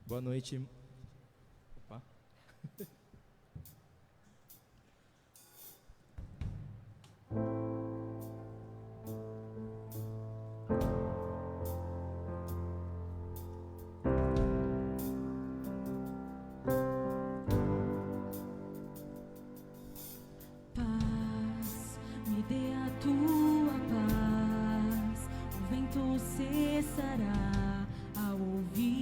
Boa noite. Opa. Paz, me dê a tua paz, o vento cessará ao ouvir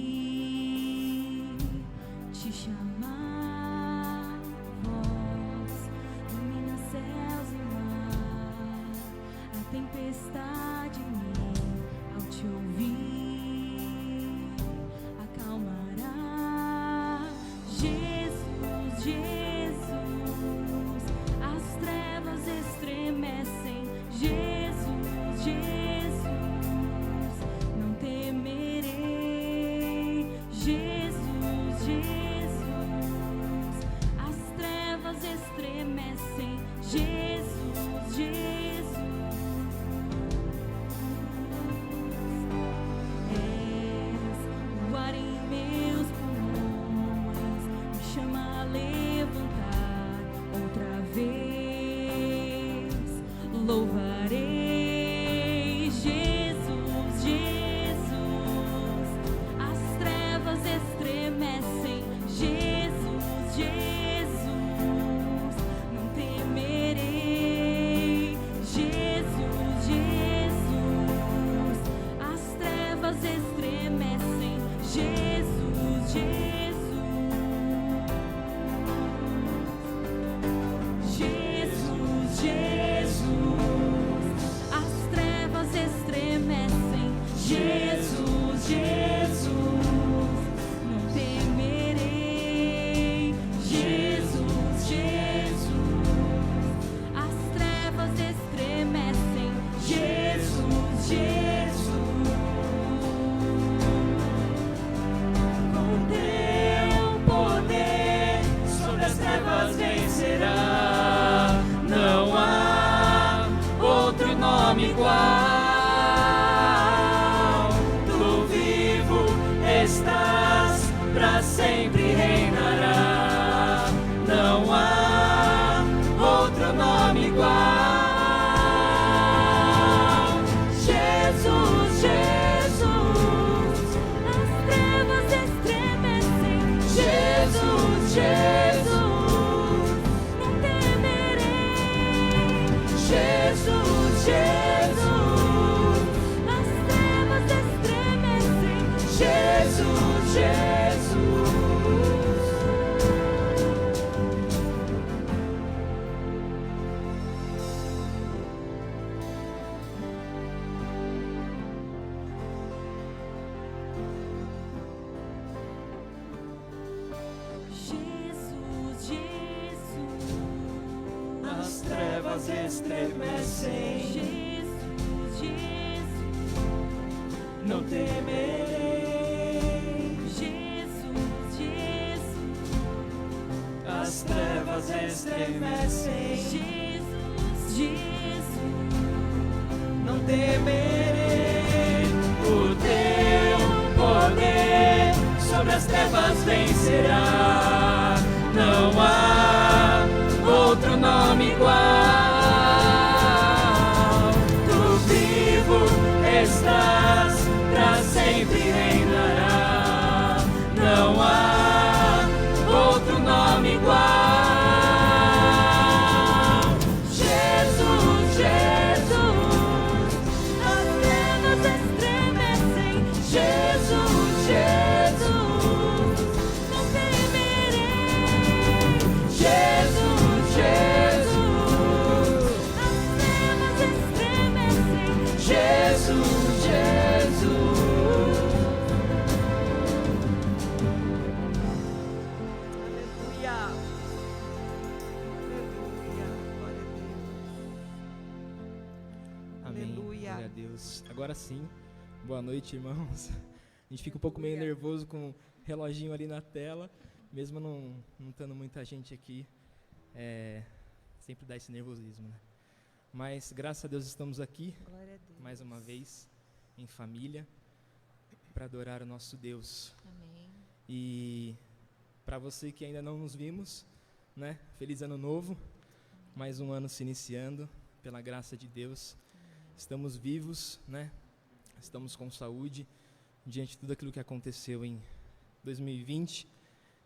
te chamar. Voz ilumina céus e mar, a tempestade em mim ao te ouvir acalmará. Jesus, Jesus, as trevas estremecem. Jesus, Jesus, não temerei. Jesus, Jesus, as trevas estremecem. Jesus, Jesus, és o ar em meus pulmões, me chama a levantar outra vez. Louvarei Jesus, Jesus, as trevas estremecem. Jesus, Jesus, não temerei. Jesus, Jesus, as trevas estremecem. Jesus, Jesus, Jesus, as trevas estremecem. Jesus, Jesus, não temerei. Jesus, Jesus, as trevas estremecem. Jesus, Jesus, com teu poder sobre as trevas vencerá. Não há outro nome igual. Tu vivo estás, pra sempre reinará. Não há outro nome igual. Jesus, Jesus, as trevas estremecem. Jesus, Jesus, não temerei. Jesus, Jesus, as trevas estremecem. Jesus, Jesus. Jesus, Jesus, As trevas estremecem, Jesus, Jesus, não temerei. Jesus, Jesus, As trevas estremecem, Jesus, Jesus, não temerei. O teu poder sobre as trevas vencerá. Não há outro nome igual. Tu vivo estás, pra sempre reinará. Não há outro nome igual. Jesus, Jesus, as trevas estremecem. Jesus, Jesus, Não temerei. Jesus, Jesus, As trevas estremecem. Jesus, Jesus. Aleluia. Aleluia. Glória a Deus. Amém. Aleluia. Glória a Deus. Agora sim, boa noite, irmãos. A gente fica um pouco meio nervoso com o reloginho ali na tela, mesmo não estando muita gente aqui. Sempre dá esse nervosismo, né? Mas graças a Deus estamos aqui Glória a Deus. mais uma vez em família para adorar o nosso Deus. Amém. E para você que ainda não nos vimos, né? Feliz ano novo. Mais um ano se iniciando, pela graça de Deus. Estamos vivos, né? Estamos com saúde. Diante de tudo aquilo que aconteceu em 2020,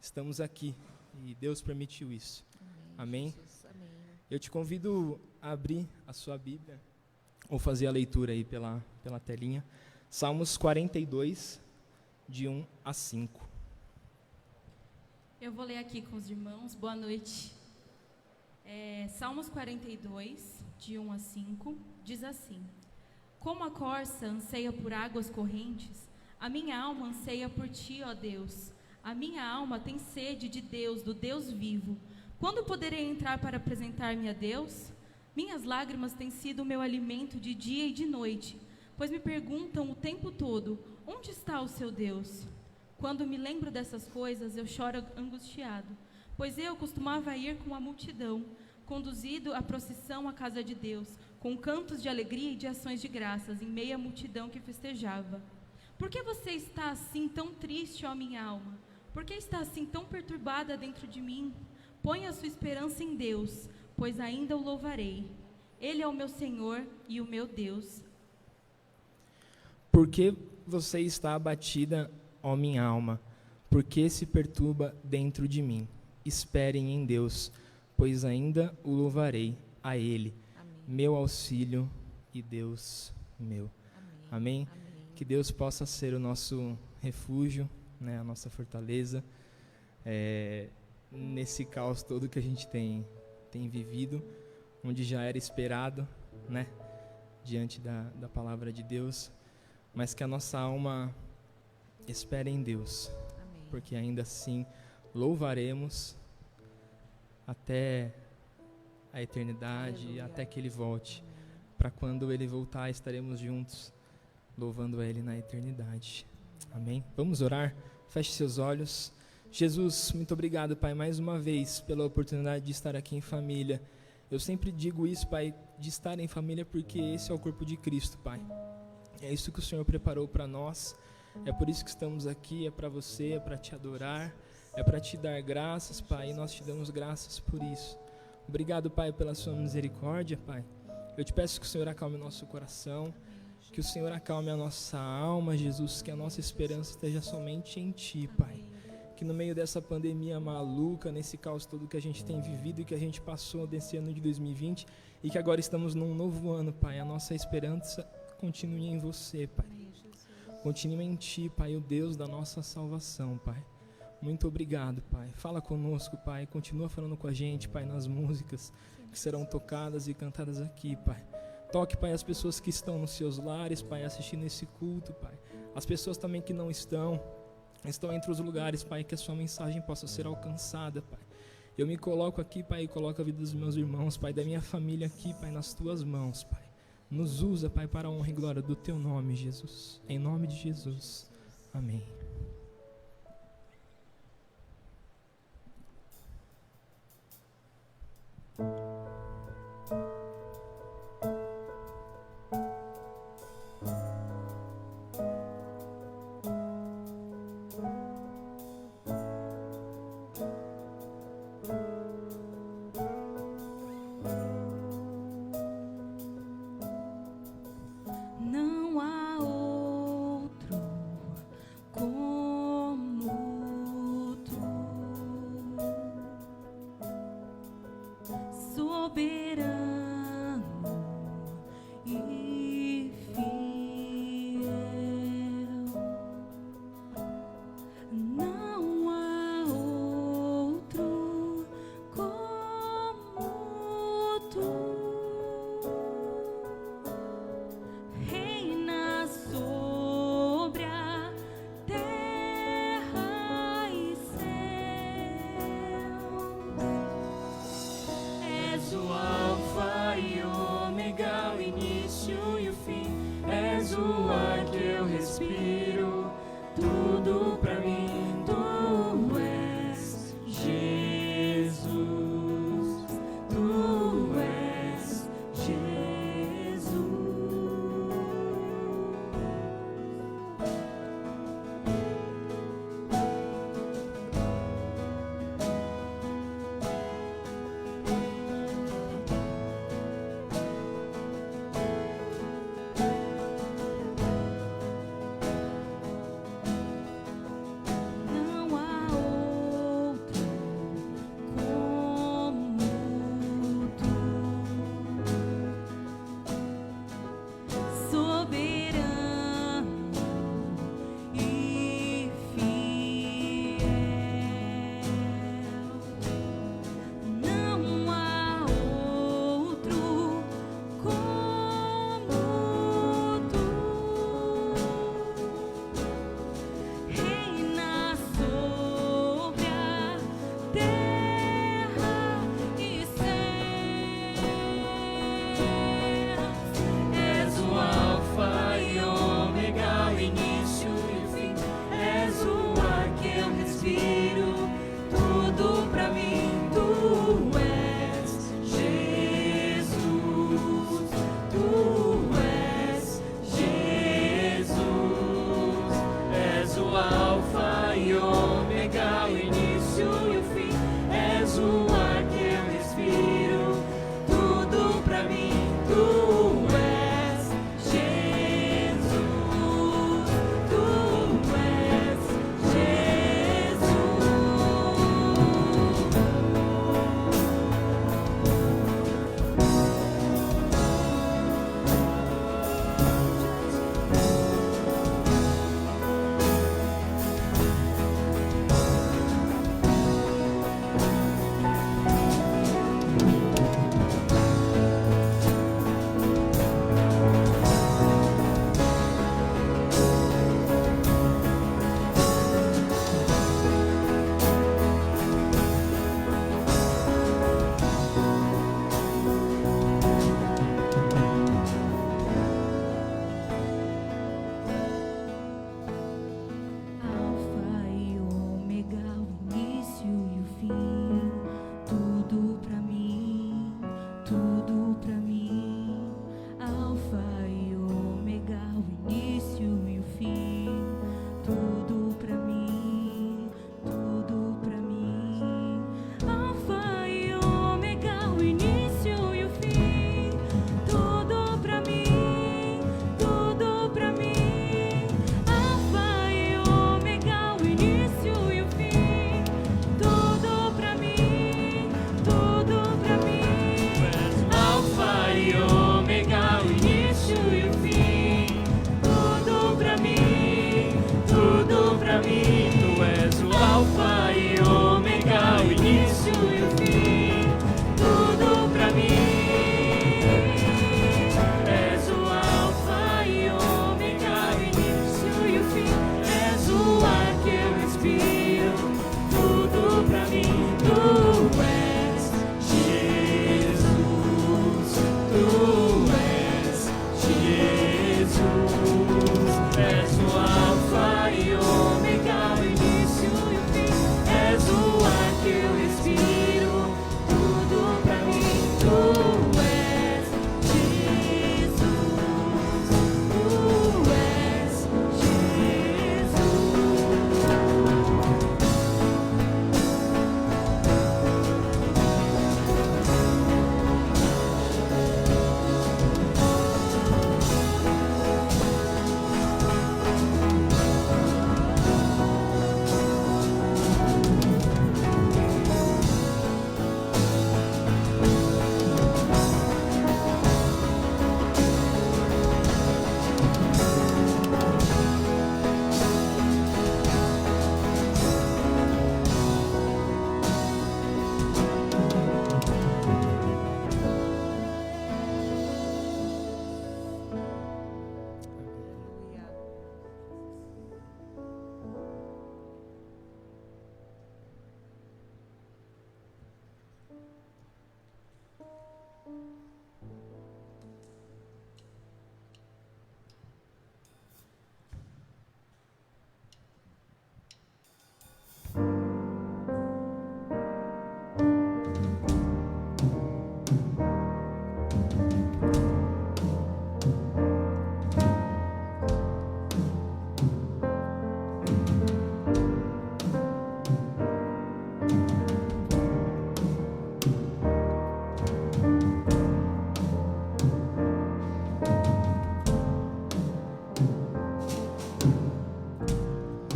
estamos aqui e Deus permitiu isso. Amém? Jesus, amém. Eu te convido a abrir a sua Bíblia ou fazer a leitura aí pela telinha. Salmos 42, de 1 a 5. Eu vou ler aqui com os irmãos. Boa noite. Salmos 42, de 1 a 5, diz assim: Como a corça anseia por águas correntes, a minha alma anseia por ti, ó Deus. A minha alma tem sede de Deus, do Deus vivo. Quando poderei entrar para apresentar-me a Deus? Minhas lágrimas têm sido o meu alimento de dia e de noite, pois me perguntam o tempo todo: onde está o seu Deus? Quando me lembro dessas coisas, eu choro angustiado, pois eu costumava ir com a multidão, conduzido à procissão à casa de Deus, com cantos de alegria e de ações de graças, em meio à multidão que festejava. Por que você está assim tão triste, ó minha alma? Por que está assim tão perturbada dentro de mim? Ponha a sua esperança em Deus, pois ainda o louvarei. Ele é o meu Senhor e o meu Deus. Por que você está abatida, ó minha alma? Por que se perturba dentro de mim? Esperem em Deus, pois ainda o louvarei a Ele, Amém. meu auxílio e Deus meu. Amém? Que Deus possa ser o nosso refúgio, né, a nossa fortaleza, nesse caos todo que a gente tem vivido, onde já era esperado, né, diante da palavra de Deus, mas que a nossa alma espere em Deus, Amém. porque ainda assim louvaremos até a eternidade, Aleluia. até que Ele volte. Para quando Ele voltar, estaremos juntos, louvando a Ele na eternidade. Amém? Vamos orar? Feche seus olhos. Jesus, muito obrigado, Pai, mais uma vez, pela oportunidade de estar aqui em família. Eu sempre digo isso, Pai, de estar em família, porque esse é o corpo de Cristo, Pai. É isso que o Senhor preparou para nós. É por isso que estamos aqui, é para você, é para te adorar, é para te dar graças, Pai, e nós te damos graças por isso. Obrigado, Pai, pela sua misericórdia, Pai. Eu te peço que o Senhor acalme o nosso coração, que o Senhor acalme a nossa alma, Jesus, que a nossa esperança esteja somente em Ti, Pai. Que no meio dessa pandemia maluca, nesse caos todo que a gente tem vivido e que a gente passou desse ano de 2020 e que agora estamos num novo ano, Pai, a nossa esperança continue em você, Pai. Continue em Ti, Pai, o Deus da nossa salvação, Pai. Muito obrigado, Pai. Fala conosco, Pai. Continua falando com a gente, Pai, nas músicas que serão tocadas e cantadas aqui, Pai. Toque, Pai, as pessoas que estão nos seus lares, Pai, assistindo esse culto, Pai. As pessoas também que não estão entre os lugares, Pai, que a sua mensagem possa ser alcançada, Pai. Eu me coloco aqui, Pai, e coloco a vida dos meus irmãos, Pai, da minha família aqui, Pai, nas Tuas mãos, Pai. Nos usa, Pai, para a honra e glória do Teu nome, Jesus. Em nome de Jesus. Amém. Não há outro como tu.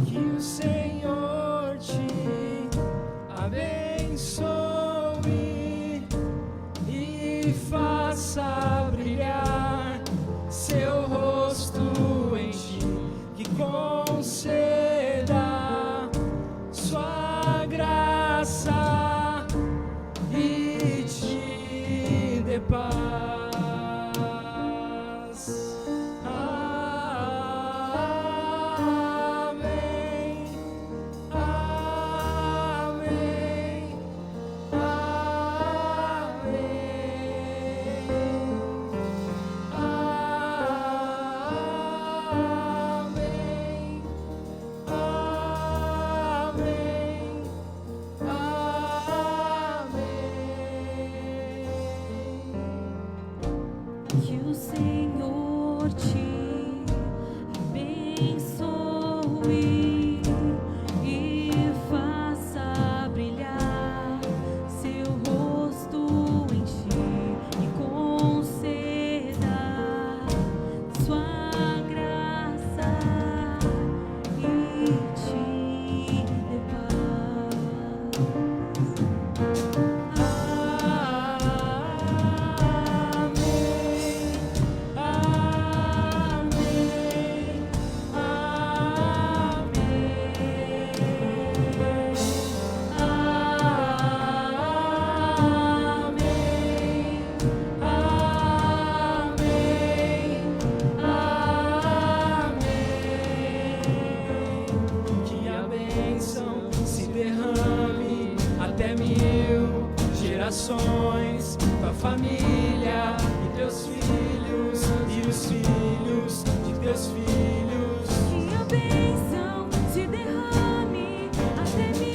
Que o Senhor te abençoe e faça brilhar seu rosto em ti, que conceda sua graça e te dê paz. Amém. Amém. Que o Senhor te abençoe e faça brilhar seu rosto em ti e conceda sua graça e te dê paz. Que a bênção se derrame até 1000 gerações, tua família e teus filhos e os filhos de teus filhos. Que a bênção se derrame até 1000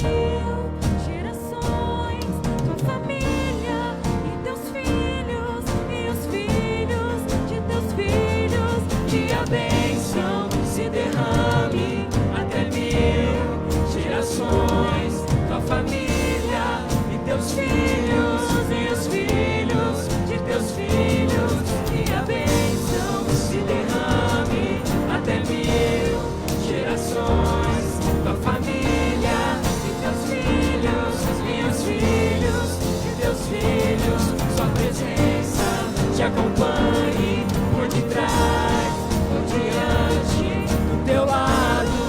gerações, tua família e teus filhos e os filhos de teus filhos. Que a bênção se derrame até 1000 gerações, tua família e teus filhos e os filhos de teus filhos. Que a bênção se derrame até 1000 gerações, tua família e teus filhos e os filhos de teus filhos. Sua presença te acompanhe por detrás, por diante, do teu lado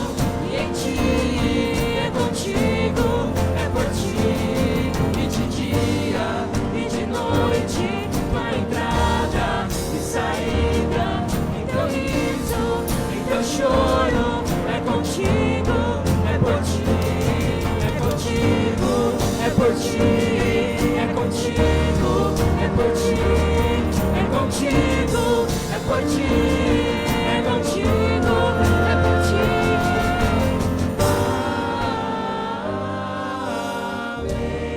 e em ti. É contigo, é por ti, e de dia e de noite, tua entrada e saída, em teu riso, em teu choro. É contigo, é por ti, é contigo, é por ti, é contigo, é por ti, é contigo, é por ti, é contigo, é por ti.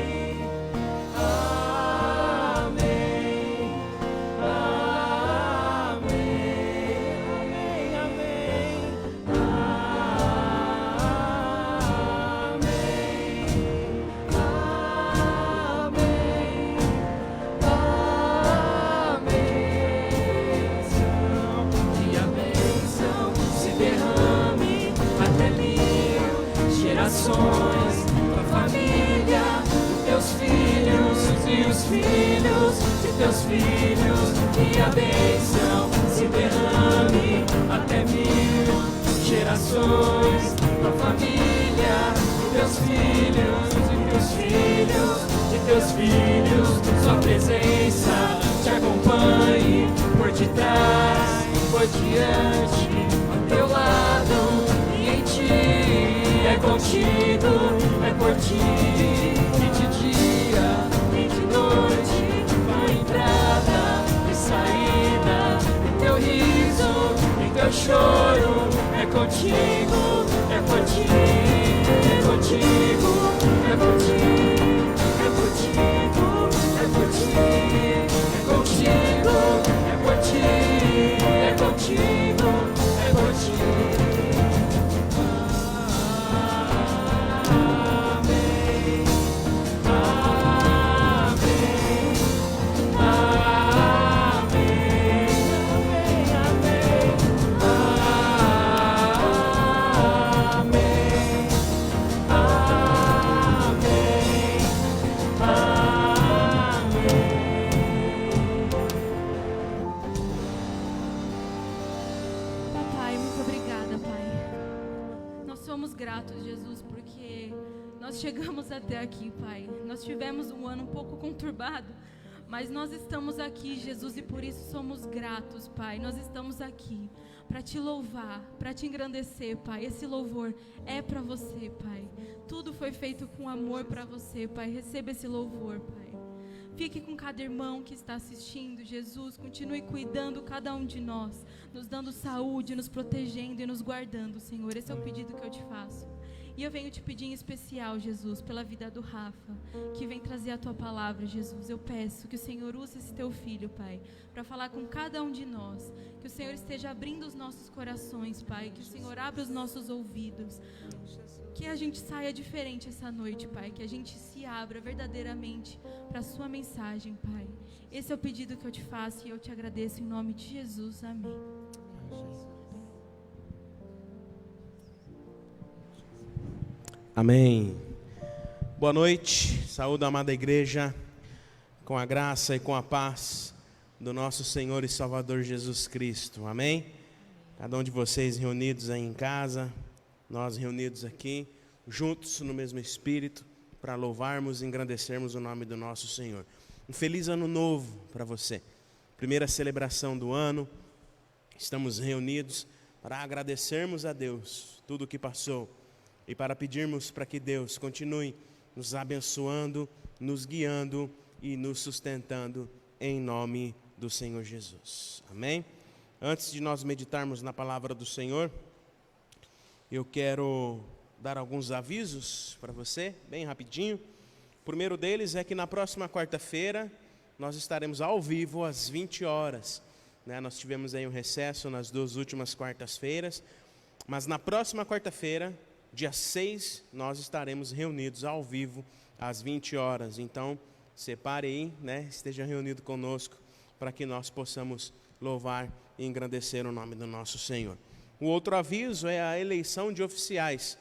Amém. Amém. Amém. Amém. Que a bênção se derrame até 1000 gerações, tua família, teus filhos e os filhos de teus filhos. Que a bênção se derrame até 1000 gerações, tua família, teus filhos e teus filhos de teus filhos. Sua presença te acompanhe por detrás, por diante, ao teu lado e em ti. É contigo, é por ti, e de dia e de noite, tua entrada e saída, e teu riso e teu choro. É contigo, é por ti, é contigo, é por ti, é contigo, é por ti, é contigo, é por ti, é contigo, é por ti. Amém. Amém. Amém. Amém. somos gratos, Jesus, porque nós chegamos até aqui, Pai. Nós tivemos um ano um pouco conturbado, mas nós estamos aqui, Jesus, e por isso somos gratos, Pai. Nós estamos aqui para te louvar, para te engrandecer, Pai. Esse louvor é para você, Pai. Tudo foi feito com amor para você, Pai. Receba esse louvor, Pai. Fique com cada irmão que está assistindo, Jesus. Continue cuidando cada um de nós, nos dando saúde, nos protegendo e nos guardando, Senhor. Esse é o pedido que eu te faço. E eu venho te pedir em especial, Jesus, pela vida do Rafa, que vem trazer a tua palavra, Jesus. Eu peço que o Senhor use esse teu filho, Pai, para falar com cada um de nós. Que o Senhor esteja abrindo os nossos corações, Pai. Que o Senhor abra os nossos ouvidos. Que a gente saia diferente essa noite, Pai. Que a gente se abra verdadeiramente para a sua mensagem, Pai. Esse é o pedido que eu te faço e eu te agradeço em nome de Jesus. Amém. Amém. Boa noite, saúde a amada igreja, com a graça e com a paz do nosso Senhor e Salvador Jesus Cristo. Amém? Cada um de vocês reunidos aí em casa, nós reunidos aqui, juntos no mesmo Espírito, para louvarmos e engrandecermos o nome do nosso Senhor. Um feliz ano novo para você. Primeira celebração do ano, estamos reunidos para agradecermos a Deus tudo o que passou. E para pedirmos para que Deus continue nos abençoando, nos guiando e nos sustentando em nome do Senhor Jesus. Amém? Antes de nós meditarmos na palavra do Senhor, eu quero dar alguns avisos para você, bem rapidinho. O primeiro deles é que na próxima quarta-feira nós estaremos ao vivo às 20 horas. Nós tivemos aí um recesso nas 2 últimas quartas-feiras, mas na próxima quarta-feira, dia 6, nós estaremos reunidos ao vivo às 20 horas. Então, separe aí, esteja reunido conosco para que nós possamos louvar e engrandecer o nome do nosso Senhor. O outro aviso é a eleição de oficiais.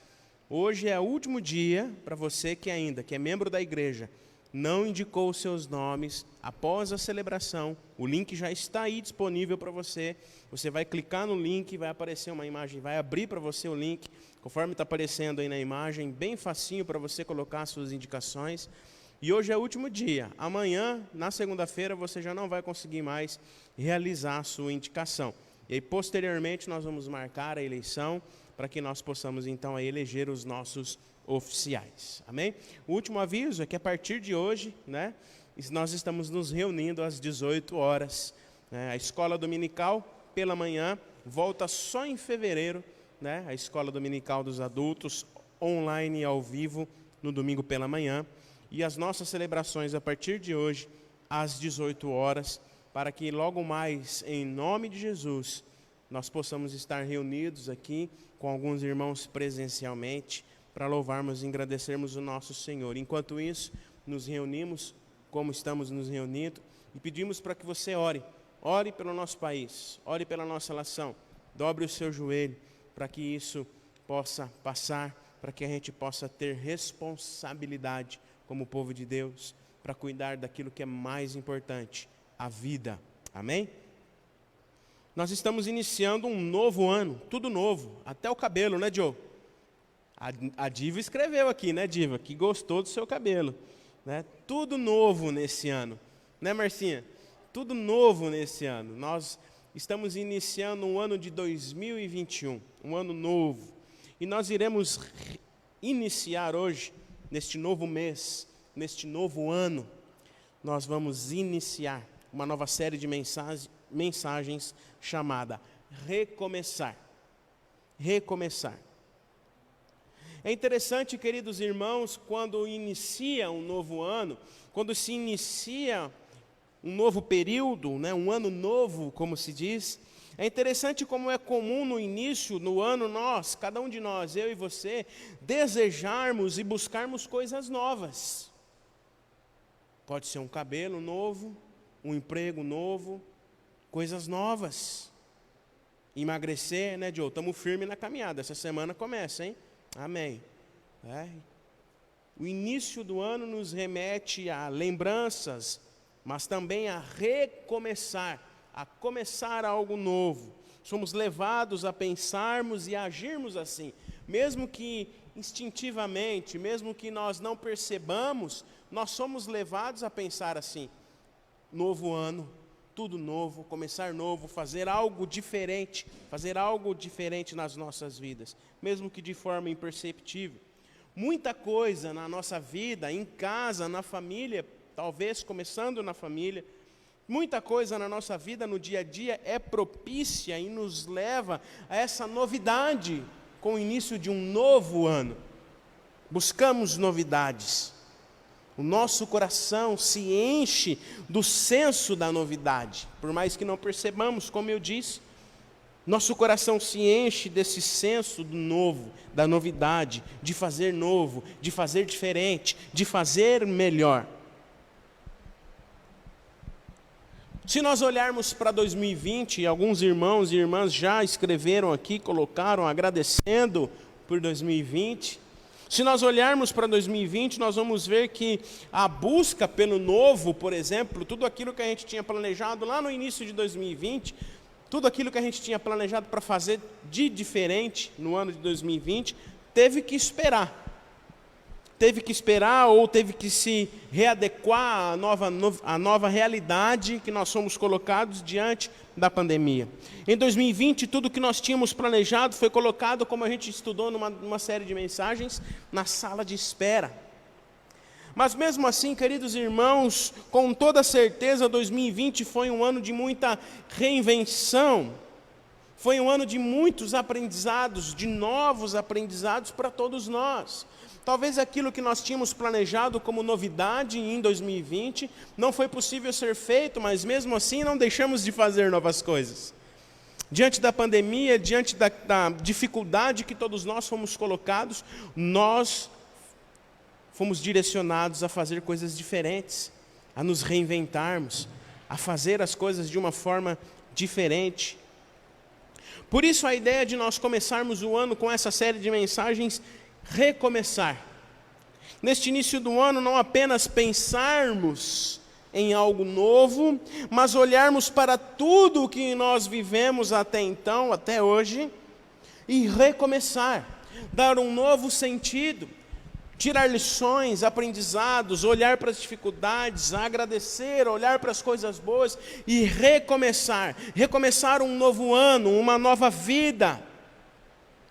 Hoje é o último dia para você que é membro da igreja, não indicou os seus nomes. Após a celebração, o link já está aí disponível para você. Você vai clicar no link, vai aparecer uma imagem, vai abrir para você o link, conforme está aparecendo aí na imagem, bem facinho para você colocar suas indicações. E hoje é o último dia. Amanhã, na segunda-feira, você já não vai conseguir mais realizar a sua indicação. E aí, posteriormente, nós vamos marcar a eleição para que nós possamos, então, aí, eleger os nossos oficiais. Amém? O último aviso é que a partir de hoje, nós estamos nos reunindo às 18 horas. A escola dominical, pela manhã, volta só em fevereiro, a escola dominical dos adultos, online e ao vivo, no domingo pela manhã. E as nossas celebrações a partir de hoje, às 18 horas, para que logo mais, em nome de Jesus, nós possamos estar reunidos aqui com alguns irmãos presencialmente, para louvarmos e engrandecermos o nosso Senhor. Enquanto isso, nos reunimos, como estamos nos reunindo, e pedimos para que você ore. Ore pelo nosso país, ore pela nossa nação, dobre o seu joelho, para que isso possa passar, para que a gente possa ter responsabilidade como povo de Deus, para cuidar daquilo que é mais importante, a vida. Amém? Nós estamos iniciando um novo ano, tudo novo, até o cabelo, né, Joe? A Diva escreveu aqui, né, Diva, que gostou do seu cabelo, Tudo novo nesse ano, né, Marcinha? Tudo novo nesse ano. Nós estamos iniciando um ano de 2021, um ano novo. E nós iremos iniciar hoje, neste novo mês, neste novo ano, nós vamos iniciar uma nova série de mensagens chamada Recomeçar. Recomeçar. É interessante, queridos irmãos, quando inicia um novo ano, quando se inicia um novo período, um ano novo, como se diz, é interessante como é comum no início, no ano, cada um de nós, eu e você, desejarmos e buscarmos coisas novas. Pode ser um cabelo novo, um emprego novo, coisas novas. Emagrecer, né, Joe? Estamos firmes na caminhada, essa semana começa, hein? Amém. O início do ano nos remete a lembranças, mas também a recomeçar, a começar algo novo. Somos levados a pensarmos e agirmos assim. mesmo que instintivamente, mesmo que nós não percebamos, nós somos levados a pensar assim: novo ano, tudo novo, começar novo, fazer algo diferente nas nossas vidas, mesmo que de forma imperceptível. Muita coisa na nossa vida, em casa, na família, talvez começando na família, muita coisa na nossa vida, no dia a dia, é propícia e nos leva a essa novidade com o início de um novo ano. Buscamos novidades. O nosso coração se enche do senso da novidade, por mais que não percebamos, como eu disse, nosso coração se enche desse senso do novo, da novidade, de fazer novo, de fazer diferente, de fazer melhor. Se nós olharmos para 2020, alguns irmãos e irmãs já escreveram aqui, colocaram, agradecendo por 2020. Se nós olharmos para 2020, nós vamos ver que a busca pelo novo, por exemplo, tudo aquilo que a gente tinha planejado lá no início de 2020, tudo aquilo que a gente tinha planejado para fazer de diferente no ano de 2020, teve que esperar. Teve que esperar ou teve que se readequar à nova realidade que nós somos colocados diante da pandemia. Em 2020, tudo que nós tínhamos planejado foi colocado, como a gente estudou numa série de mensagens, na sala de espera. Mas mesmo assim, queridos irmãos, com toda certeza, 2020 foi um ano de muita reinvenção. Foi um ano de muitos aprendizados, de novos aprendizados para todos nós. Talvez aquilo que nós tínhamos planejado como novidade em 2020 não foi possível ser feito, mas mesmo assim não deixamos de fazer novas coisas. Diante da pandemia, diante da dificuldade que todos nós fomos colocados, nós fomos direcionados a fazer coisas diferentes, a nos reinventarmos, a fazer as coisas de uma forma diferente. Por isso a ideia de nós começarmos o ano com essa série de mensagens, recomeçar. Neste início do ano, não apenas pensarmos em algo novo, mas olharmos para tudo o que nós vivemos até então, até hoje, e recomeçar, dar um novo sentido, tirar lições, aprendizados, olhar para as dificuldades, agradecer, olhar para as coisas boas e recomeçar um novo ano, uma nova vida,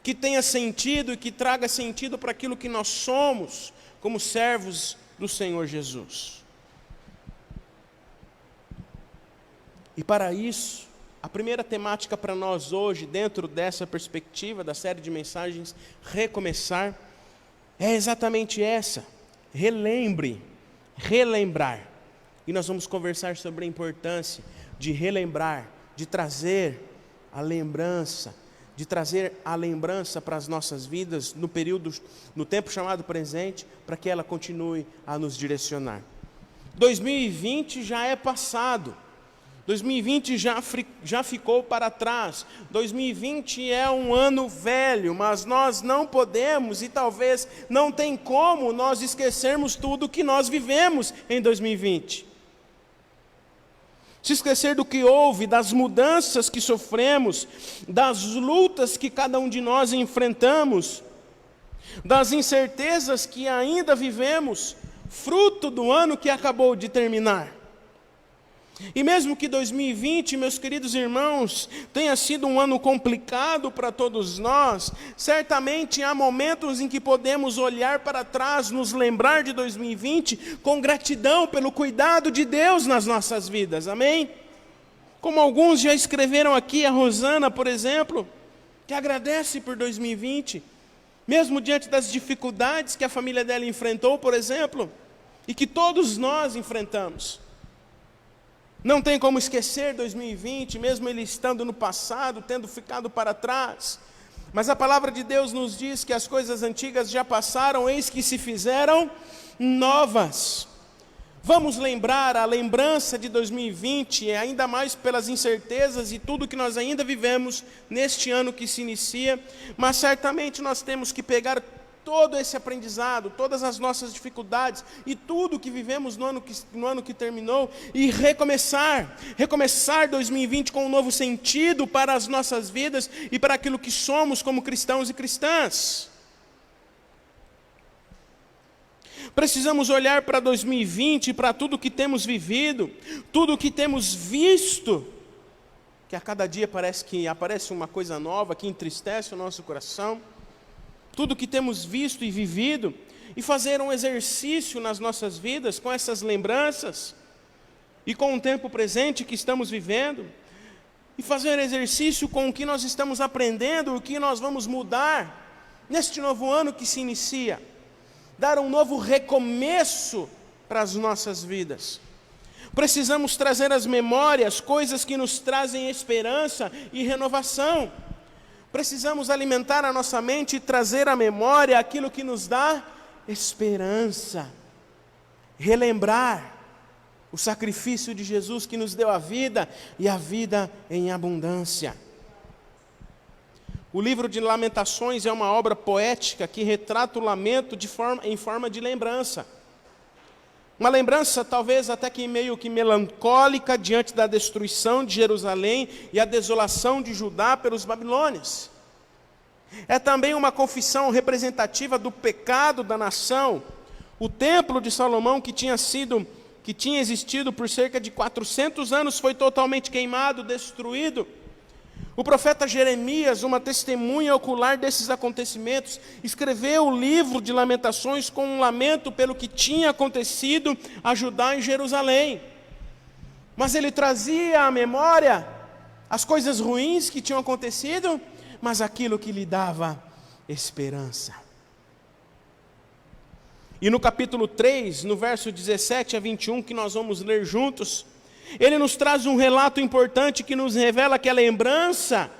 que tenha sentido e que traga sentido para aquilo que nós somos como servos do Senhor Jesus. E para isso, a primeira temática para nós hoje, dentro dessa perspectiva da série de mensagens Recomeçar, é exatamente essa: relembrar. E nós vamos conversar sobre a importância de relembrar, de trazer a lembrança, para as nossas vidas no tempo chamado presente, para que ela continue a nos direcionar. 2020 já é passado. 2020 já ficou para trás. 2020 é um ano velho, mas nós não podemos e talvez não tem como nós esquecermos tudo que nós vivemos em 2020. Se esquecer do que houve, das mudanças que sofremos, das lutas que cada um de nós enfrentamos, das incertezas que ainda vivemos, fruto do ano que acabou de terminar. E mesmo que 2020, meus queridos irmãos, tenha sido um ano complicado para todos nós, certamente há momentos em que podemos olhar para trás, nos lembrar de 2020 com gratidão pelo cuidado de Deus nas nossas vidas, amém? Como alguns já escreveram aqui, a Rosana, por exemplo, que agradece por 2020, mesmo diante das dificuldades que a família dela enfrentou, por exemplo, e que todos nós enfrentamos. Não tem como esquecer 2020, mesmo ele estando no passado, tendo ficado para trás. Mas a palavra de Deus nos diz que as coisas antigas já passaram, eis que se fizeram novas. Vamos lembrar a lembrança de 2020, ainda mais pelas incertezas e tudo que nós ainda vivemos neste ano que se inicia, mas certamente nós temos que pegar todo esse aprendizado, todas as nossas dificuldades e tudo que vivemos no ano que terminou e recomeçar 2020 com um novo sentido para as nossas vidas e para aquilo que somos como cristãos e cristãs. Precisamos olhar para 2020, para tudo que temos vivido, tudo que temos visto, que a cada dia parece que aparece uma coisa nova que entristece o nosso coração, tudo que temos visto e vivido, e fazer um exercício nas nossas vidas com essas lembranças, e com o tempo presente que estamos vivendo, e fazer exercício com o que nós estamos aprendendo, o que nós vamos mudar neste novo ano que se inicia, dar um novo recomeço para as nossas vidas. Precisamos trazer às memórias coisas que nos trazem esperança e renovação. Precisamos alimentar a nossa mente e trazer à memória aquilo que nos dá esperança. Relembrar o sacrifício de Jesus que nos deu a vida e a vida em abundância. O livro de Lamentações é uma obra poética que retrata o lamento em forma de lembrança. Uma lembrança talvez até que meio que melancólica diante da destruição de Jerusalém e a desolação de Judá pelos babilônios. É também uma confissão representativa do pecado da nação. O templo de Salomão, que tinha existido por cerca de 400 anos, foi totalmente queimado, destruído. O profeta Jeremias, uma testemunha ocular desses acontecimentos, escreveu o livro de Lamentações com um lamento pelo que tinha acontecido a Judá e Jerusalém. Mas ele trazia à memória as coisas ruins que tinham acontecido, mas aquilo que lhe dava esperança. E no capítulo 3, no verso 17 a 21, que nós vamos ler juntos, ele nos traz um relato importante que nos revela que a lembrança,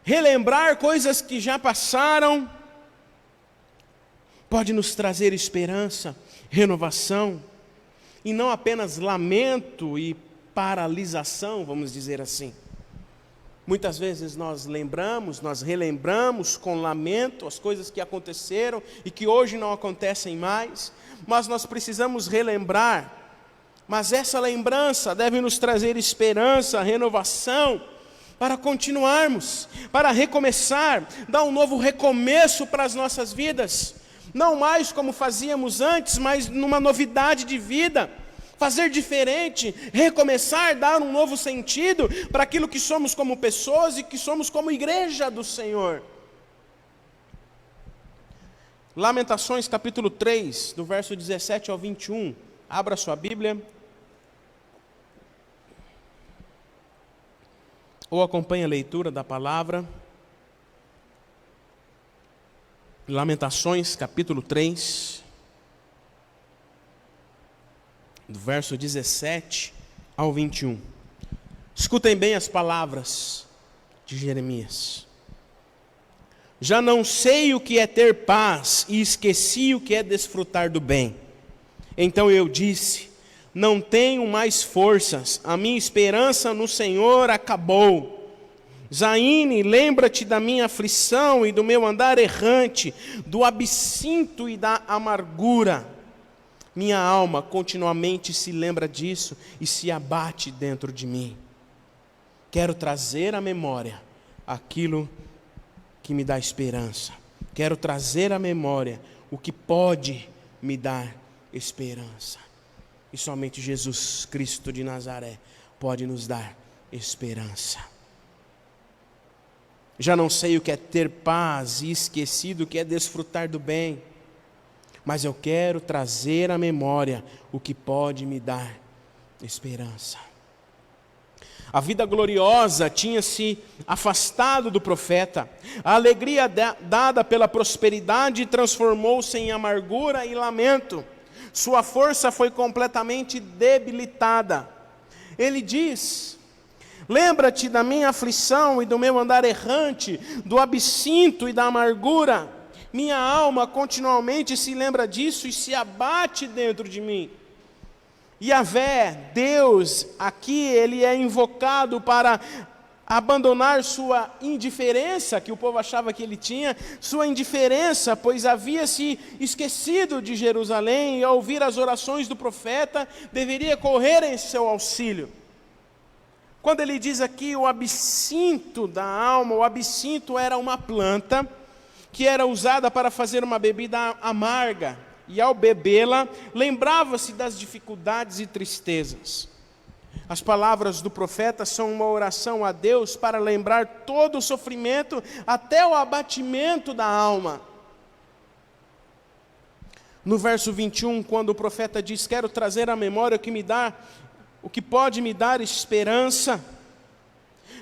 relembrar coisas que já passaram, pode nos trazer esperança, renovação, e não apenas lamento e paralisação, vamos dizer assim. Muitas vezes nós relembramos com lamento as coisas que aconteceram e que hoje não acontecem mais, mas nós precisamos relembrar. Mas essa lembrança deve nos trazer esperança, renovação, para continuarmos, para recomeçar, dar um novo recomeço para as nossas vidas. Não mais como fazíamos antes, mas numa novidade de vida. Fazer diferente, recomeçar, dar um novo sentido para aquilo que somos como pessoas e que somos como igreja do Senhor. Lamentações capítulo 3, do verso 17 ao 21. Abra sua Bíblia. Ou acompanhe a leitura da palavra. Lamentações, capítulo 3, do verso 17 ao 21. Escutem bem as palavras de Jeremias. Já não sei o que é ter paz e esqueci o que é desfrutar do bem. Então eu disse: não tenho mais forças, a minha esperança no Senhor acabou. Zaine, lembra-te da minha aflição e do meu andar errante, do absinto e da amargura. Minha alma continuamente se lembra disso e se abate dentro de mim. Quero trazer à memória aquilo que me dá esperança. Quero trazer à memória o que pode me dar esperança. E somente Jesus Cristo de Nazaré pode nos dar esperança. Já não sei o que é ter paz e esquecido o que é desfrutar do bem, mas eu quero trazer à memória o que pode me dar esperança. A vida gloriosa tinha se afastado do profeta. A alegria dada pela prosperidade transformou-se em amargura e lamento. Sua força foi completamente debilitada. Ele diz: lembra-te da minha aflição e do meu andar errante, do absinto e da amargura. Minha alma continuamente se lembra disso e se abate dentro de mim. Yahvé, Deus, aqui ele é invocado para abandonar sua indiferença, que o povo achava que ele tinha, sua indiferença, pois havia se esquecido de Jerusalém, e ao ouvir as orações do profeta, deveria correr em seu auxílio. Quando ele diz aqui o absinto da alma, o absinto era uma planta que era usada para fazer uma bebida amarga, e ao bebê-la, lembrava-se das dificuldades e tristezas. As palavras do profeta são uma oração a Deus para lembrar todo o sofrimento, até o abatimento da alma. No verso 21, quando o profeta diz: quero trazer à memória o que pode me dar esperança.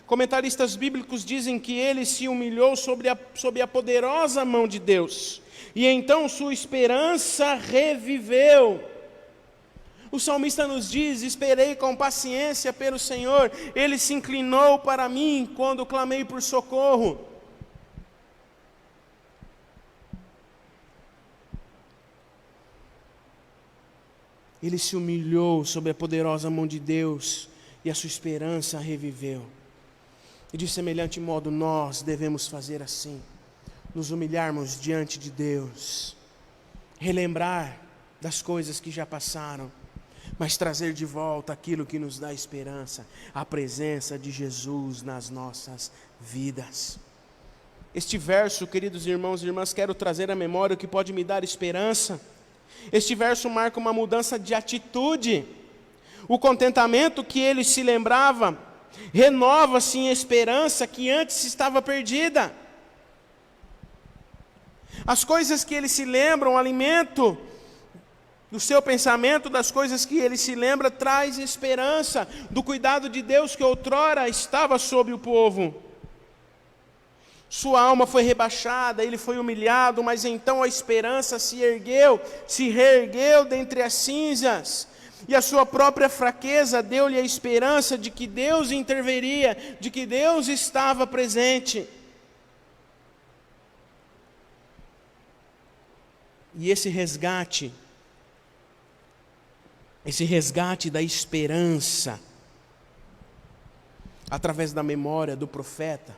Comentaristas bíblicos dizem que ele se humilhou sob a poderosa mão de Deus, e então sua esperança reviveu. O salmista nos diz: esperei com paciência pelo Senhor, Ele se inclinou para mim quando clamei por socorro. Ele se humilhou sob a poderosa mão de Deus, e a sua esperança reviveu. E de semelhante modo nós devemos fazer assim, nos humilharmos diante de Deus, relembrar das coisas que já passaram, mas trazer de volta aquilo que nos dá esperança, a presença de Jesus nas nossas vidas. Este verso, queridos irmãos e irmãs, quero trazer à memória o que pode me dar esperança. Este verso marca uma mudança de atitude. O contentamento que ele se lembrava, renova-se em esperança que antes estava perdida. As coisas que ele se lembra, o alimento do seu pensamento, das coisas que ele se lembra, traz esperança do cuidado de Deus que outrora estava sobre o povo. Sua alma foi rebaixada, ele foi humilhado, mas então a esperança se reergueu dentre as cinzas, e a sua própria fraqueza deu-lhe a esperança de que Deus interveria, de que Deus estava presente. E esse resgate da esperança, através da memória do profeta,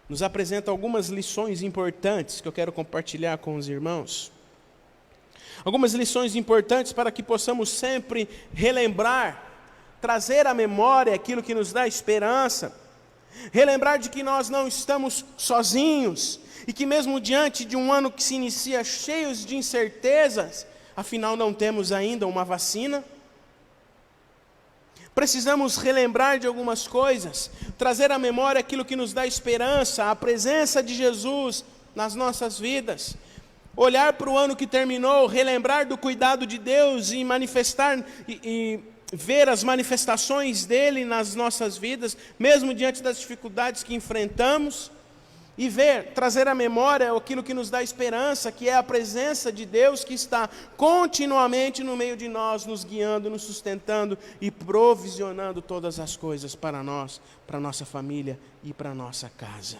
nos apresenta algumas lições importantes que eu quero compartilhar com os irmãos. Algumas lições importantes para que possamos sempre relembrar, trazer à memória aquilo que nos dá esperança, relembrar de que nós não estamos sozinhos, e que mesmo diante de um ano que se inicia cheios de incertezas, afinal não temos ainda uma vacina. Precisamos relembrar de algumas coisas, trazer à memória aquilo que nos dá esperança, a presença de Jesus nas nossas vidas. Olhar para o ano que terminou, relembrar do cuidado de Deus e manifestar e ver as manifestações dele nas nossas vidas, mesmo diante das dificuldades que enfrentamos. E trazer à memória aquilo que nos dá esperança, que é a presença de Deus que está continuamente no meio de nós, nos guiando, nos sustentando e provisionando todas as coisas para nós, para a nossa família e para a nossa casa.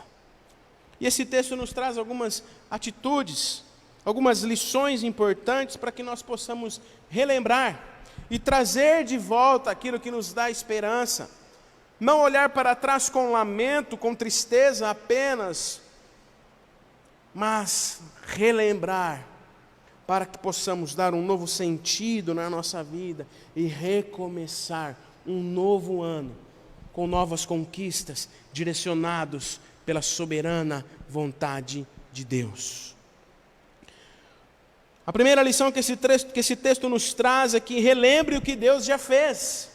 E esse texto nos traz algumas atitudes, algumas lições importantes para que nós possamos relembrar e trazer de volta aquilo que nos dá esperança. Não olhar para trás com lamento, com tristeza apenas, mas relembrar, para que possamos dar um novo sentido na nossa vida e recomeçar um novo ano, com novas conquistas, direcionados pela soberana vontade de Deus. A primeira lição que esse texto nos traz é que relembre o que Deus já fez.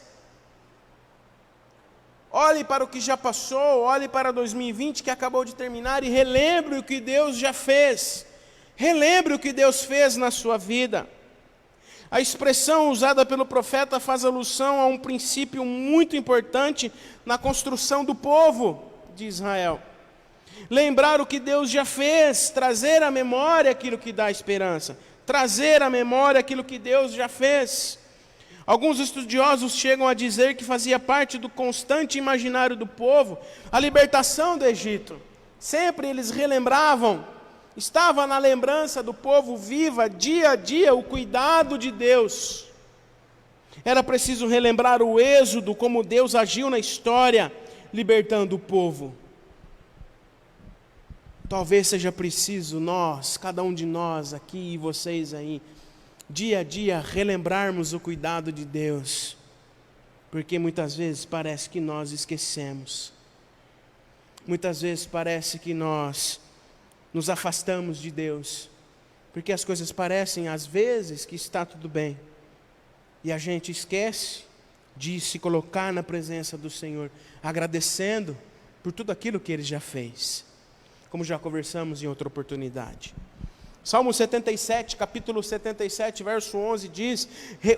Olhe para o que já passou, olhe para 2020 que acabou de terminar e relembre o que Deus já fez. Relembre o que Deus fez na sua vida. A expressão usada pelo profeta faz alusão a um princípio muito importante na construção do povo de Israel. Lembrar o que Deus já fez, trazer à memória aquilo que dá esperança. Trazer à memória aquilo que Deus já fez. Alguns estudiosos chegam a dizer que fazia parte do constante imaginário do povo a libertação do Egito. Sempre eles relembravam, estava na lembrança do povo viva, dia a dia, o cuidado de Deus. Era preciso relembrar o êxodo, como Deus agiu na história, libertando o povo. Talvez seja preciso nós, cada um de nós aqui e vocês aí, dia a dia relembrarmos o cuidado de Deus, porque muitas vezes parece que nós esquecemos, muitas vezes parece que nós nos afastamos de Deus, porque as coisas parecem às vezes que está tudo bem, e a gente esquece de se colocar na presença do Senhor, agradecendo por tudo aquilo que Ele já fez, como já conversamos em outra oportunidade. Salmo 77, capítulo 77, verso 11 diz,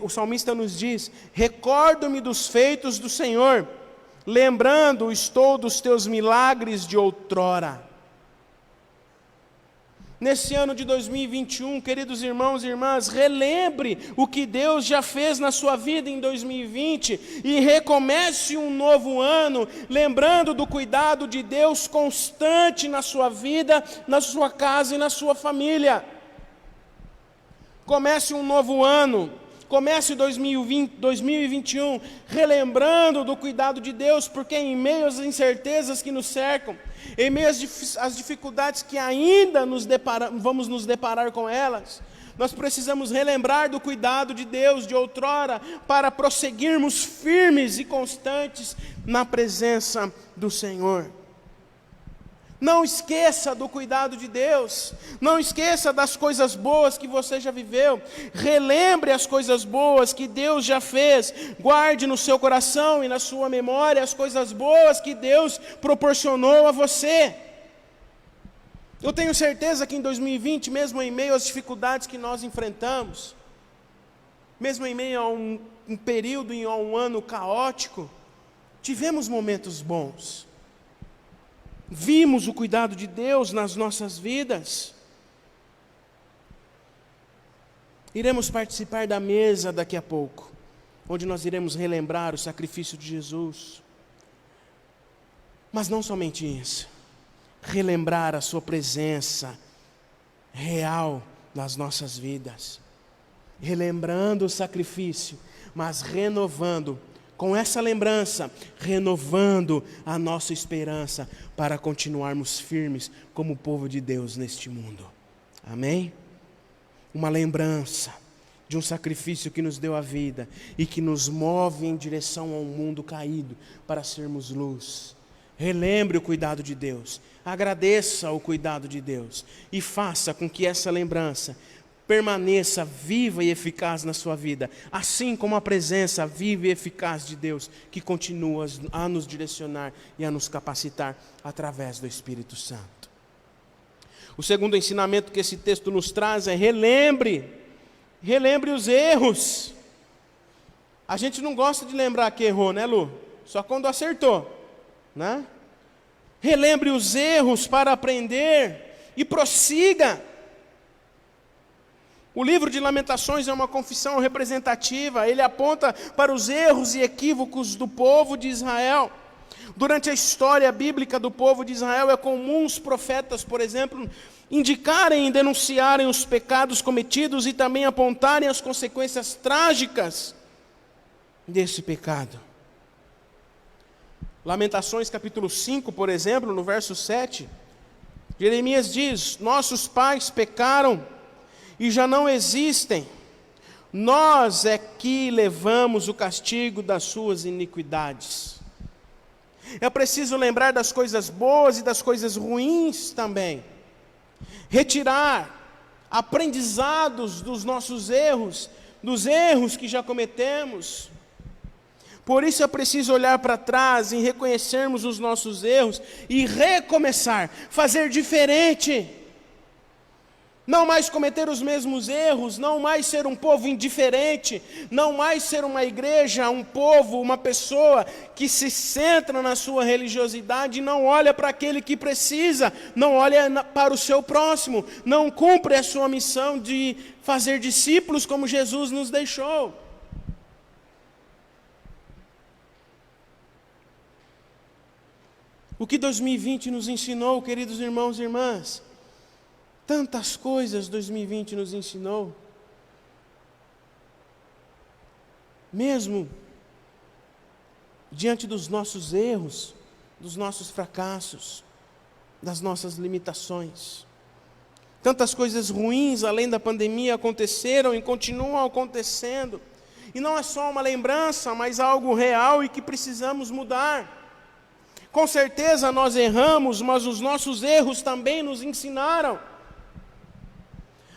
o salmista nos diz: recordo-me dos feitos do Senhor, lembrando estou dos teus milagres de outrora. Nesse ano de 2021, queridos irmãos e irmãs, relembre o que Deus já fez na sua vida em 2020 e recomece um novo ano, lembrando do cuidado de Deus constante na sua vida, na sua casa e na sua família. Comece um novo ano, comece 2021 relembrando do cuidado de Deus, porque em meio às incertezas que nos cercam, em meio às dificuldades que ainda vamos nos deparar com elas, nós precisamos relembrar do cuidado de Deus de outrora, para prosseguirmos firmes e constantes na presença do Senhor. Não esqueça do cuidado de Deus, não esqueça das coisas boas que você já viveu, relembre as coisas boas que Deus já fez, guarde no seu coração e na sua memória as coisas boas que Deus proporcionou a você. Eu tenho certeza que em 2020, mesmo em meio às dificuldades que nós enfrentamos, mesmo em meio a um período e a um ano caótico, tivemos momentos bons. Vimos o cuidado de Deus nas nossas vidas. Iremos participar da mesa daqui a pouco, onde nós iremos relembrar o sacrifício de Jesus. Mas não somente isso, relembrar a sua presença real nas nossas vidas. Relembrando o sacrifício, mas renovando, com essa lembrança, renovando a nossa esperança para continuarmos firmes como povo de Deus neste mundo. Amém? Uma lembrança de um sacrifício que nos deu a vida e que nos move em direção a um mundo caído para sermos luz. Relembre o cuidado de Deus, agradeça o cuidado de Deus e faça com que essa lembrança permaneça viva e eficaz na sua vida, assim como a presença viva e eficaz de Deus, que continua a nos direcionar e a nos capacitar através do Espírito Santo. O segundo ensinamento que esse texto nos traz é relembre os erros. A gente não gosta de lembrar que errou, né, Lu? Só quando acertou, né? Relembre os erros para aprender e prossiga. O livro de Lamentações é uma confissão representativa, ele aponta para os erros e equívocos do povo de Israel. Durante a história bíblica do povo de Israel, é comum os profetas, por exemplo, indicarem e denunciarem os pecados cometidos e também apontarem as consequências trágicas desse pecado. Lamentações capítulo 5, por exemplo, no verso 7, Jeremias diz: nossos pais pecaram e já não existem, nós é que levamos o castigo das suas iniquidades. É preciso lembrar das coisas boas e das coisas ruins também, retirar aprendizados dos nossos erros, dos erros que já cometemos. Por isso é preciso olhar para trás e reconhecermos os nossos erros e recomeçar, fazer diferente. Não mais cometer os mesmos erros, não mais ser um povo indiferente, não mais ser uma igreja, um povo, uma pessoa que se centra na sua religiosidade e não olha para aquele que precisa, não olha para o seu próximo, não cumpre a sua missão de fazer discípulos como Jesus nos deixou. O que 2020 nos ensinou, queridos irmãos e irmãs? Tantas coisas 2020 nos ensinou. Mesmo diante dos nossos erros, dos nossos fracassos, das nossas limitações. Tantas coisas ruins além da pandemia aconteceram e continuam acontecendo. E não é só uma lembrança, mas algo real e que precisamos mudar. Com certeza nós erramos, mas os nossos erros também nos ensinaram.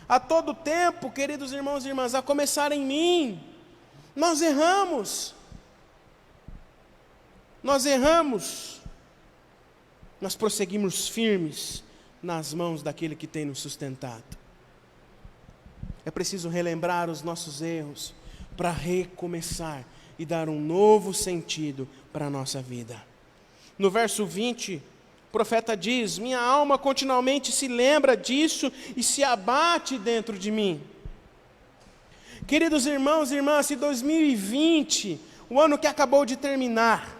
A todo tempo, queridos irmãos e irmãs, a começar em mim, nós erramos. Nós erramos, mas prosseguimos firmes nas mãos daquele que tem nos sustentado. É preciso relembrar os nossos erros para recomeçar e dar um novo sentido para a nossa vida. No verso 20, o profeta diz: minha alma continuamente se lembra disso e se abate dentro de mim. Queridos irmãos e irmãs, se 2020, o ano que acabou de terminar,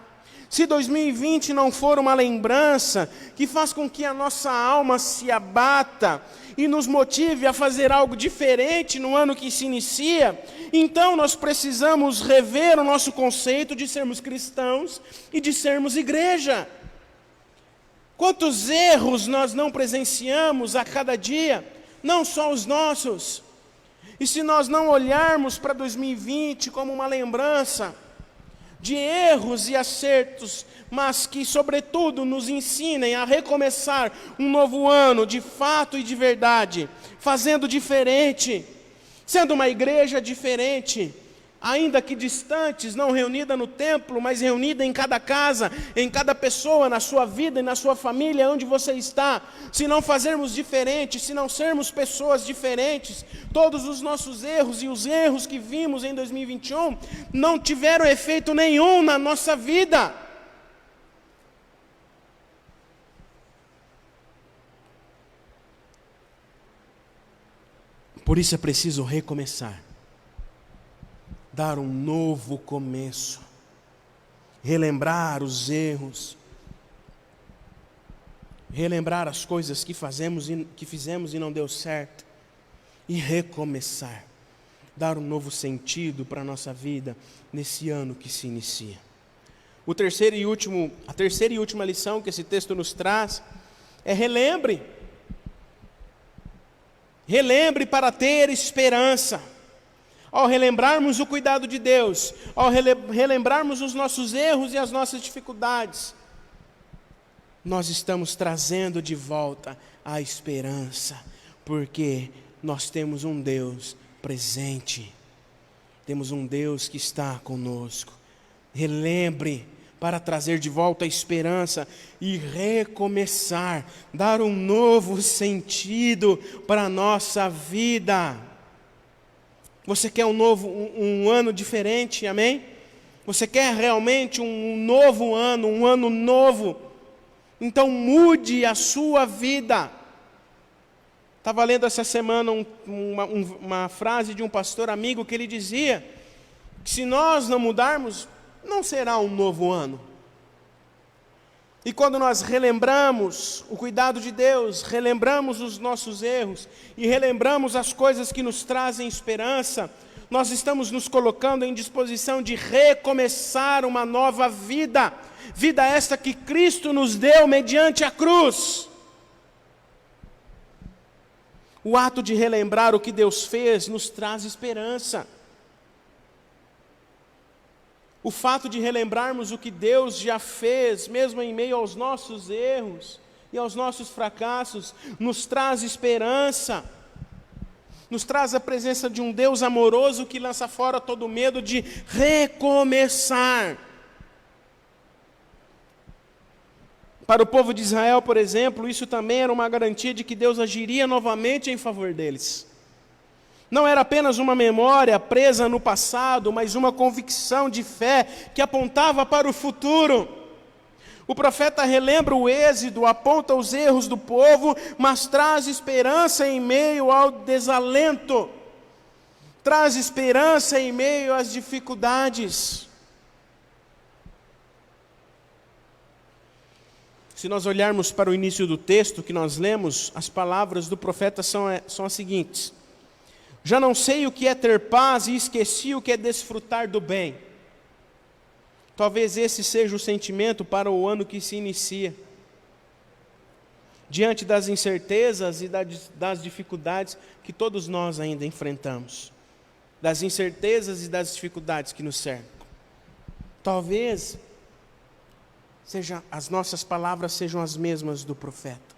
se 2020 não for uma lembrança que faz com que a nossa alma se abata e nos motive a fazer algo diferente no ano que se inicia, então nós precisamos rever o nosso conceito de sermos cristãos e de sermos igreja. Quantos erros nós não presenciamos a cada dia, não só os nossos. E se nós não olharmos para 2020 como uma lembrança de erros e acertos, mas que, sobretudo, nos ensinem a recomeçar um novo ano de fato e de verdade, fazendo diferente, sendo uma igreja diferente, ainda que distantes, não reunida no templo, mas reunida em cada casa, em cada pessoa, na sua vida e na sua família, onde você está. Se não fazermos diferente, se não sermos pessoas diferentes, todos os nossos erros e os erros que vimos em 2021 não tiveram efeito nenhum na nossa vida. Por isso é preciso recomeçar. Dar um novo começo, relembrar os erros, relembrar as coisas que fizemos e não deu certo, e recomeçar, dar um novo sentido para a nossa vida nesse ano que se inicia. A terceira e última lição que esse texto nos traz é relembre para ter esperança. Ao relembrarmos o cuidado de Deus, ao relembrarmos os nossos erros e as nossas dificuldades, nós estamos trazendo de volta a esperança, porque nós temos um Deus presente, temos um Deus que está conosco. Relembre para trazer de volta a esperança e recomeçar, dar um novo sentido para a nossa vida. Você quer um ano diferente, amém? Você quer realmente um novo ano, um ano novo? Então mude a sua vida. Estava lendo essa semana uma frase de um pastor amigo que ele dizia que se nós não mudarmos, não será um novo ano. E quando nós relembramos o cuidado de Deus, relembramos os nossos erros e relembramos as coisas que nos trazem esperança, nós estamos nos colocando em disposição de recomeçar uma nova vida, vida esta que Cristo nos deu mediante a cruz. O ato de relembrar o que Deus fez nos traz esperança. O fato de relembrarmos o que Deus já fez, mesmo em meio aos nossos erros e aos nossos fracassos, nos traz esperança, nos traz a presença de um Deus amoroso que lança fora todo o medo de recomeçar. Para o povo de Israel, por exemplo, isso também era uma garantia de que Deus agiria novamente em favor deles. Não era apenas uma memória presa no passado, mas uma convicção de fé que apontava para o futuro. O profeta relembra o êxodo, aponta os erros do povo, mas traz esperança em meio ao desalento. Traz esperança em meio às dificuldades. Se nós olharmos para o início do texto que nós lemos, as palavras do profeta são as seguintes: já não sei o que é ter paz e esqueci o que é desfrutar do bem. Talvez esse seja o sentimento para o ano que se inicia. Diante das incertezas e das dificuldades que todos nós ainda enfrentamos. Das incertezas e das dificuldades que nos cercam. Talvez as nossas palavras sejam as mesmas do profeta.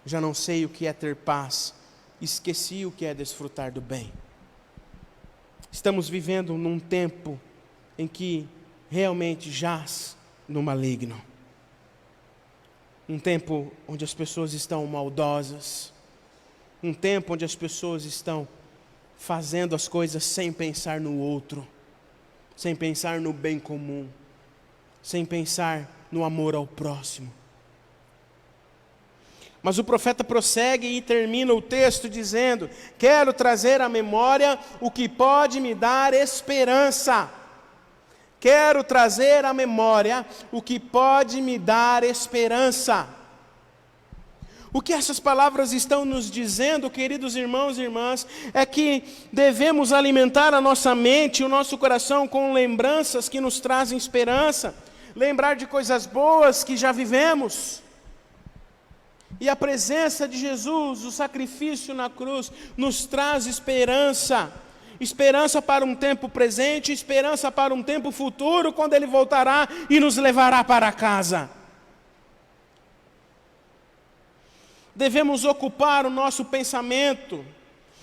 Já não sei o que é ter paz, esqueci o que é desfrutar do bem. Estamos vivendo num tempo em que realmente jaz no maligno. Um tempo onde as pessoas estão maldosas. Um tempo onde as pessoas estão fazendo as coisas sem pensar no outro, sem pensar no bem comum, sem pensar no amor ao próximo. Mas o profeta prossegue e termina o texto dizendo: quero trazer à memória o que pode me dar esperança. Quero trazer à memória o que pode me dar esperança. O que essas palavras estão nos dizendo, queridos irmãos e irmãs, é que devemos alimentar a nossa mente e o nosso coração com lembranças que nos trazem esperança, lembrar de coisas boas que já vivemos. E a presença de Jesus, o sacrifício na cruz, nos traz esperança. Esperança para um tempo presente, esperança para um tempo futuro, quando Ele voltará e nos levará para casa. Devemos ocupar o nosso pensamento,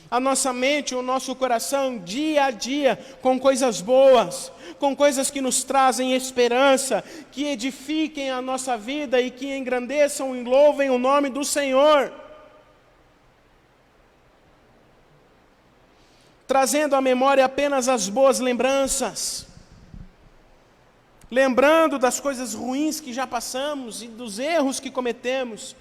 a nossa mente, o nosso coração, dia a dia, com coisas boas, com coisas que nos trazem esperança, que edifiquem a nossa vida e que engrandeçam e louvem o nome do Senhor. Trazendo à memória apenas as boas lembranças, lembrando das coisas ruins que já passamos e dos erros que cometemos,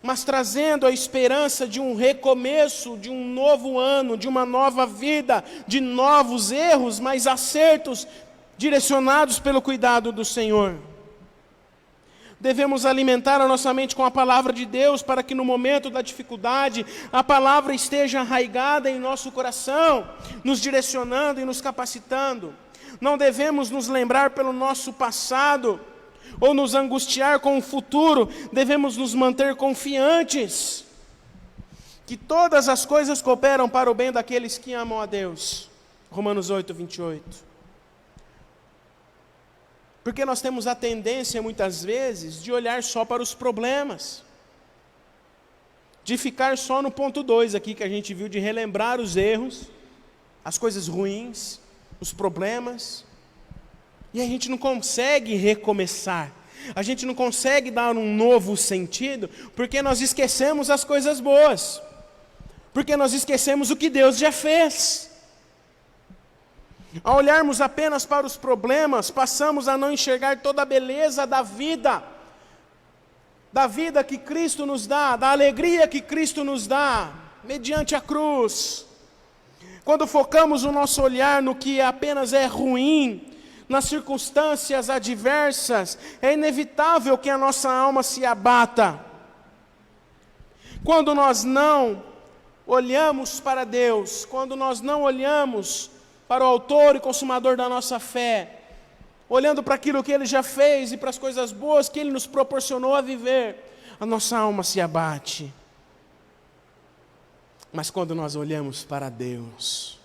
mas trazendo a esperança de um recomeço, de um novo ano, de uma nova vida, de novos erros, mas acertos direcionados pelo cuidado do Senhor. Devemos alimentar a nossa mente com a palavra de Deus, para que no momento da dificuldade, a palavra esteja arraigada em nosso coração, nos direcionando e nos capacitando. Não devemos nos lembrar pelo nosso passado, ou nos angustiar com o futuro. Devemos nos manter confiantes, que todas as coisas cooperam para o bem daqueles que amam a Deus. Romanos 8, 28. Porque nós temos a tendência, muitas vezes, de olhar só para os problemas. De ficar só no ponto 2 aqui, que a gente viu, de relembrar os erros, as coisas ruins, os problemas. E a gente não consegue recomeçar. A gente não consegue dar um novo sentido, porque nós esquecemos as coisas boas. Porque nós esquecemos o que Deus já fez. Ao olharmos apenas para os problemas, passamos a não enxergar toda a beleza da vida que Cristo nos dá, da alegria que Cristo nos dá, mediante a cruz. Quando focamos o nosso olhar no que apenas é ruim, nas circunstâncias adversas, é inevitável que a nossa alma se abata. Quando nós não olhamos para Deus, quando nós não olhamos para o autor e consumador da nossa fé, olhando para aquilo que Ele já fez e para as coisas boas que Ele nos proporcionou a viver, a nossa alma se abate. Mas quando nós olhamos para Deus,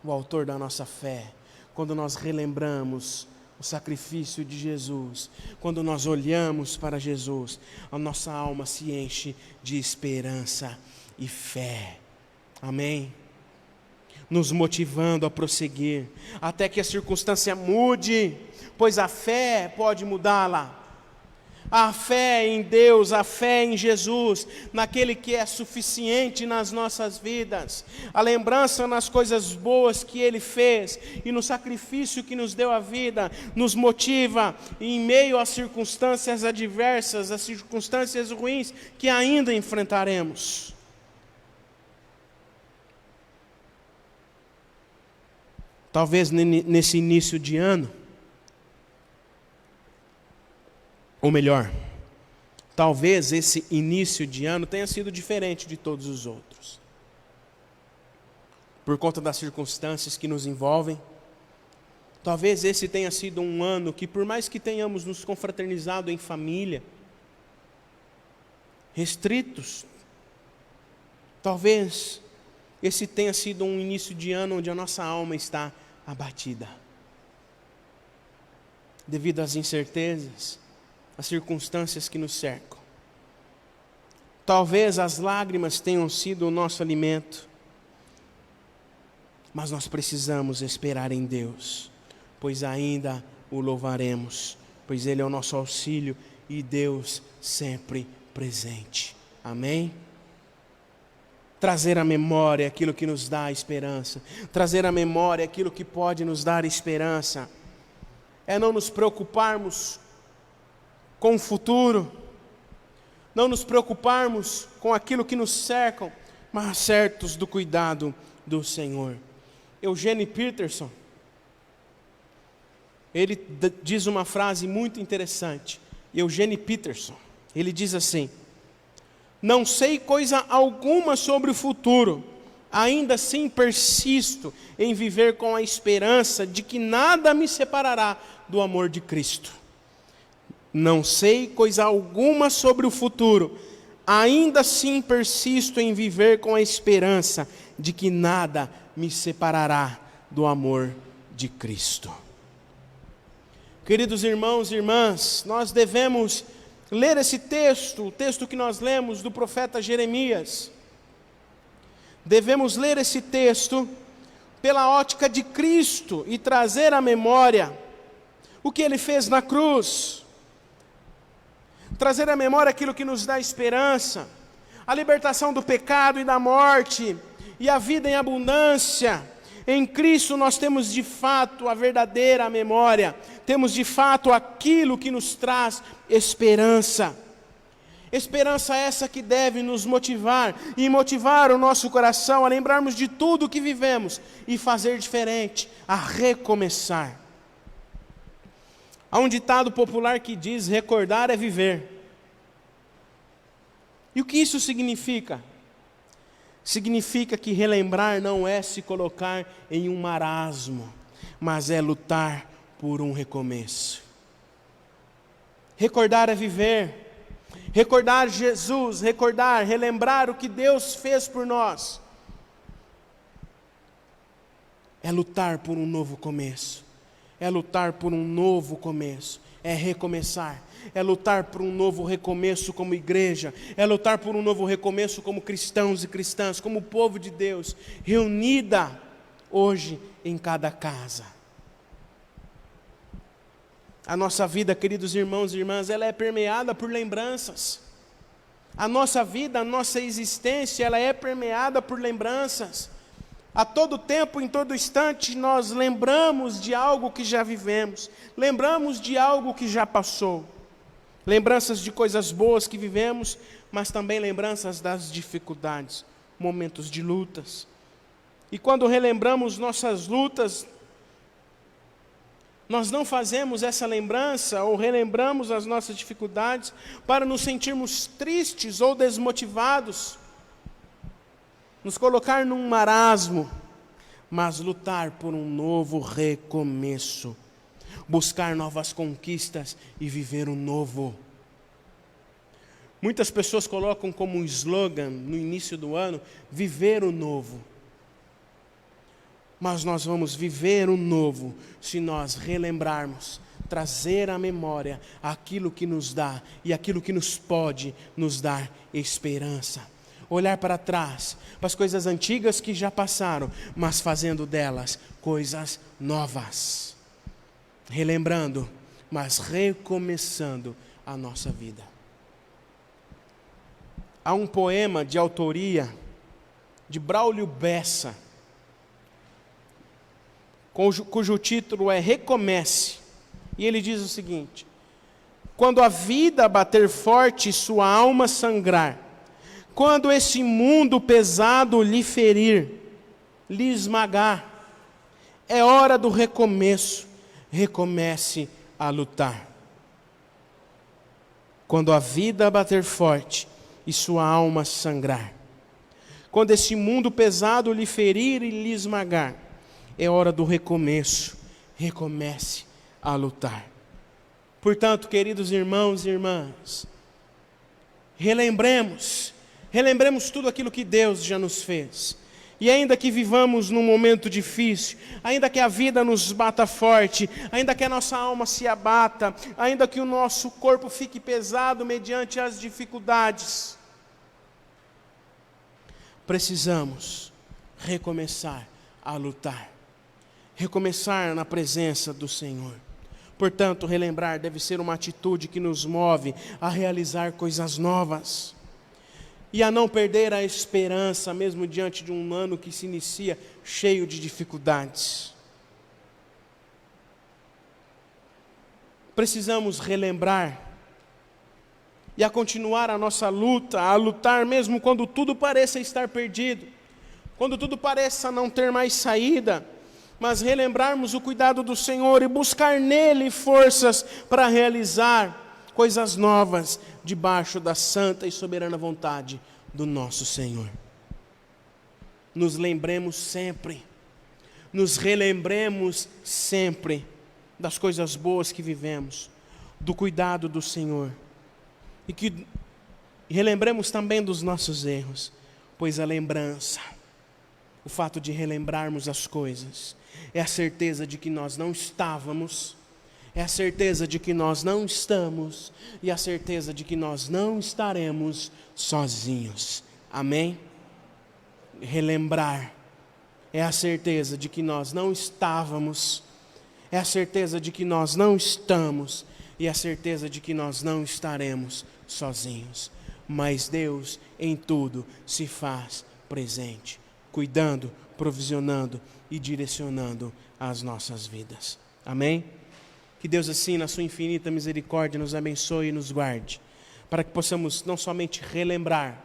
o autor da nossa fé, quando nós relembramos o sacrifício de Jesus, quando nós olhamos para Jesus, a nossa alma se enche de esperança e fé. Amém? Nos motivando a prosseguir, até que a circunstância mude, pois a fé pode mudá-la. A fé em Deus, a fé em Jesus, naquele que é suficiente nas nossas vidas, a lembrança nas coisas boas que Ele fez e no sacrifício que nos deu a vida, nos motiva em meio às circunstâncias adversas, às circunstâncias ruins que ainda enfrentaremos. Talvez nesse início de ano, ou melhor, talvez esse início de ano tenha sido diferente de todos os outros. Por conta das circunstâncias que nos envolvem, Talvez esse tenha sido um ano que, por mais que tenhamos nos confraternizado em família, restritos, talvez esse tenha sido um início de ano onde a nossa alma está abatida, devido às incertezas, às circunstâncias que nos cercam. Talvez as lágrimas tenham sido o nosso alimento, mas nós precisamos esperar em Deus, pois ainda o louvaremos, pois Ele é o nosso auxílio e Deus sempre presente. Amém? Trazer à memória aquilo que nos dá esperança, trazer à memória aquilo que pode nos dar esperança, é não nos preocuparmos com o futuro, não nos preocuparmos com aquilo que nos cercam, mas certos do cuidado do Senhor. Eugene Peterson, ele diz uma frase muito interessante. Eugene Peterson, ele diz assim: não sei coisa alguma sobre o futuro, ainda assim persisto em viver com a esperança de que nada me separará do amor de Cristo. Não sei coisa alguma sobre o futuro, ainda assim persisto em viver com a esperança de que nada me separará do amor de Cristo. Queridos irmãos e irmãs, nós devemos ler esse texto, o texto que nós lemos do profeta Jeremias. Devemos ler esse texto pela ótica de Cristo e trazer à memória o que Ele fez na cruz. Trazer à memória aquilo que nos dá esperança, a libertação do pecado e da morte, e a vida em abundância. Em Cristo nós temos de fato a verdadeira memória, temos de fato aquilo que nos traz esperança. Esperança essa que deve nos motivar e motivar o nosso coração a lembrarmos de tudo o que vivemos e fazer diferente, a recomeçar. Há um ditado popular que diz: recordar é viver. E o que isso significa? Significa que relembrar não é se colocar em um marasmo, mas é lutar por um recomeço. Recordar é viver. Recordar Jesus, recordar, relembrar o que Deus fez por nós, é lutar por um novo começo. É lutar por um novo começo, é recomeçar, é lutar por um novo recomeço como igreja, é lutar por um novo recomeço como cristãos e cristãs, como povo de Deus, reunida hoje em cada casa. A nossa vida, queridos irmãos e irmãs, ela é permeada por lembranças. A nossa vida, a nossa existência, ela é permeada por lembranças. A todo tempo, em todo instante, nós lembramos de algo que já vivemos, lembramos de algo que já passou, lembranças de coisas boas que vivemos, mas também lembranças das dificuldades, momentos de lutas. E quando relembramos nossas lutas, nós não fazemos essa lembrança ou relembramos as nossas dificuldades para nos sentirmos tristes ou desmotivados, nos colocar num marasmo, mas lutar por um novo recomeço, buscar novas conquistas e viver o novo. Muitas pessoas colocam como um slogan no início do ano, viver o novo. Mas nós vamos viver o novo se nós relembrarmos, trazer à memória aquilo que nos dá e aquilo que nos pode nos dar esperança. Olhar para trás, para as coisas antigas que já passaram, mas fazendo delas coisas novas. Relembrando, mas recomeçando a nossa vida. Há um poema de autoria de Braulio Bessa, cujo título é Recomece. E ele diz o seguinte: quando a vida bater forte e sua alma sangrar, quando esse mundo pesado lhe ferir, lhe esmagar, é hora do recomeço, recomece a lutar. Quando a vida bater forte e sua alma sangrar, quando esse mundo pesado lhe ferir e lhe esmagar, é hora do recomeço, recomece a lutar. Portanto, queridos irmãos e irmãs, relembremos tudo aquilo que Deus já nos fez. E ainda que vivamos num momento difícil, ainda que a vida nos bata forte, ainda que a nossa alma se abata, ainda que o nosso corpo fique pesado mediante as dificuldades, precisamos recomeçar a lutar, recomeçar na presença do Senhor. Portanto, relembrar deve ser uma atitude que nos move a realizar coisas novas e a não perder a esperança, mesmo diante de um ano que se inicia cheio de dificuldades. Precisamos relembrar e a continuar a nossa luta, a lutar mesmo quando tudo pareça estar perdido, quando tudo pareça não ter mais saída, mas relembrarmos o cuidado do Senhor e buscar nele forças para realizar coisas novas debaixo da santa e soberana vontade do nosso Senhor. Nos lembremos sempre, nos relembremos sempre das coisas boas que vivemos, do cuidado do Senhor, e que relembremos também dos nossos erros, pois a lembrança, o fato de relembrarmos as coisas, é a certeza de que nós não estávamos, é a certeza de que nós não estamos, e a certeza de que nós não estaremos sozinhos. Amém? Relembrar é a certeza de que nós não estávamos, é a certeza de que nós não estamos, e a certeza de que nós não estaremos sozinhos. Mas Deus em tudo se faz presente, cuidando, provisionando e direcionando as nossas vidas. Amém? Que Deus assim, na sua infinita misericórdia, nos abençoe e nos guarde, para que possamos não somente relembrar,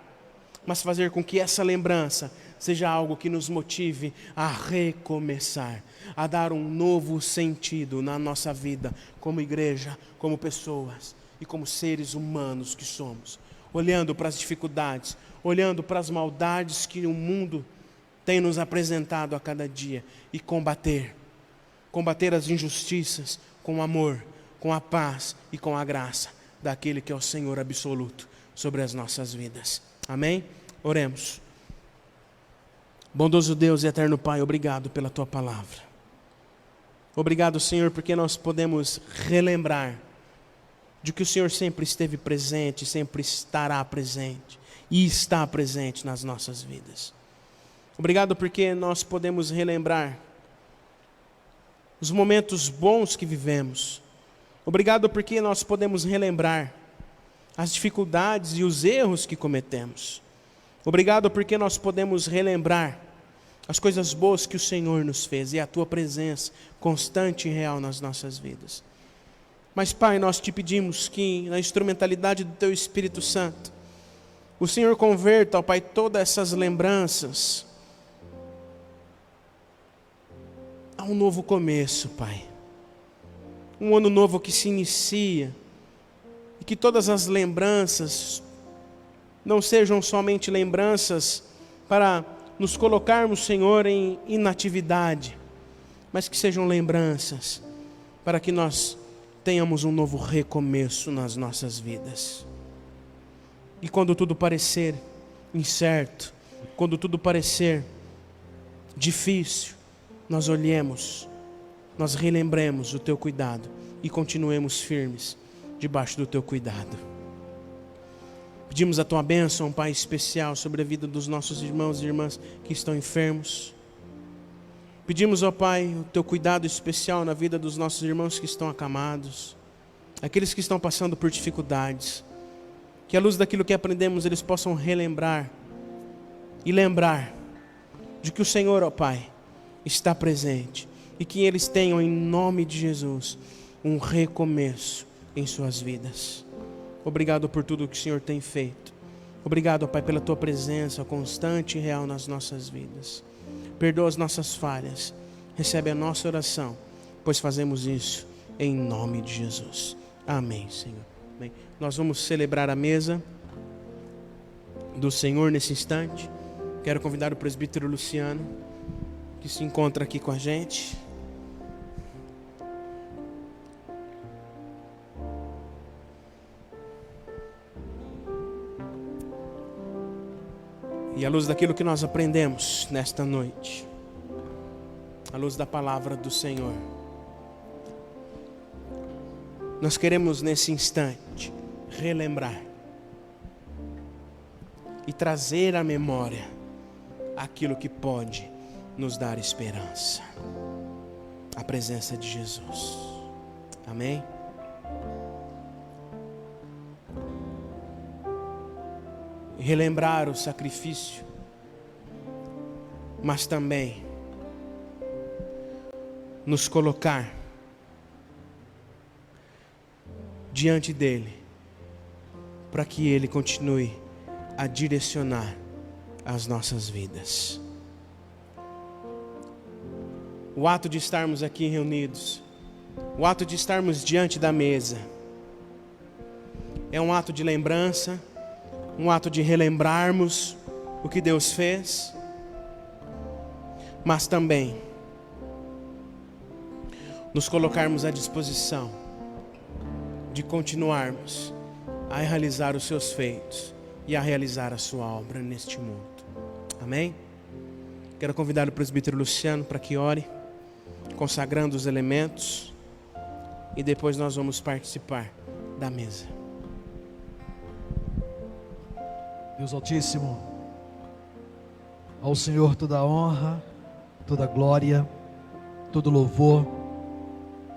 mas fazer com que essa lembrança seja algo que nos motive a recomeçar, a dar um novo sentido na nossa vida, como igreja, como pessoas e como seres humanos que somos, olhando para as dificuldades, olhando para as maldades que o mundo tem nos apresentado a cada dia, e combater as injustiças com amor, com a paz e com a graça daquele que é o Senhor absoluto sobre as nossas vidas. Amém? Oremos. Bondoso Deus e eterno Pai, obrigado pela Tua palavra. Obrigado, Senhor, porque nós podemos relembrar de que o Senhor sempre esteve presente, sempre estará presente e está presente nas nossas vidas. Obrigado porque nós podemos relembrar os momentos bons que vivemos. Obrigado porque nós podemos relembrar as dificuldades e os erros que cometemos. Obrigado porque nós podemos relembrar as coisas boas que o Senhor nos fez e a Tua presença constante e real nas nossas vidas. Mas, Pai, nós te pedimos que na instrumentalidade do Teu Espírito Santo, o Senhor converta, ó Pai, todas essas lembranças a um novo começo, Pai. Um ano novo que se inicia, e que todas as lembranças não sejam somente lembranças para nos colocarmos, Senhor, em inatividade, mas que sejam lembranças para que nós tenhamos um novo recomeço nas nossas vidas. E quando tudo parecer incerto, quando tudo parecer difícil, nós olhemos, nós relembremos o Teu cuidado e continuemos firmes debaixo do Teu cuidado. Pedimos a Tua bênção, Pai, especial sobre a vida dos nossos irmãos e irmãs que estão enfermos. Pedimos, ó Pai, o Teu cuidado especial na vida dos nossos irmãos que estão acamados, aqueles que estão passando por dificuldades, que à luz daquilo que aprendemos eles possam relembrar e lembrar de que o Senhor, ó Pai, está presente e que eles tenham, em nome de Jesus, um recomeço em suas vidas. Obrigado por tudo que o Senhor tem feito. Obrigado, ó Pai, pela Tua presença constante e real nas nossas vidas. Perdoa as nossas falhas. Recebe a nossa oração, pois fazemos isso em nome de Jesus. Amém, Senhor. Amém. Nós vamos celebrar a mesa do Senhor nesse instante. Quero convidar o presbítero Luciano, que se encontra aqui com a gente. E à luz daquilo que nós aprendemos nesta noite, à luz da palavra do Senhor, nós queremos nesse instante relembrar e trazer à memória aquilo que pode nos dar esperança. A presença de Jesus. Amém? E relembrar o sacrifício, mas também nos colocar diante dele, para que ele continue a direcionar as nossas vidas. O ato de estarmos aqui reunidos, o ato de estarmos diante da mesa, é um ato de lembrança, um ato de relembrarmos o que Deus fez, mas também nos colocarmos à disposição de continuarmos a realizar os seus feitos e a realizar a sua obra neste mundo. Amém? Quero convidar o presbítero Luciano para que ore, consagrando os elementos, e depois nós vamos participar da mesa. Deus Altíssimo, ao Senhor toda a honra, toda a glória, todo louvor,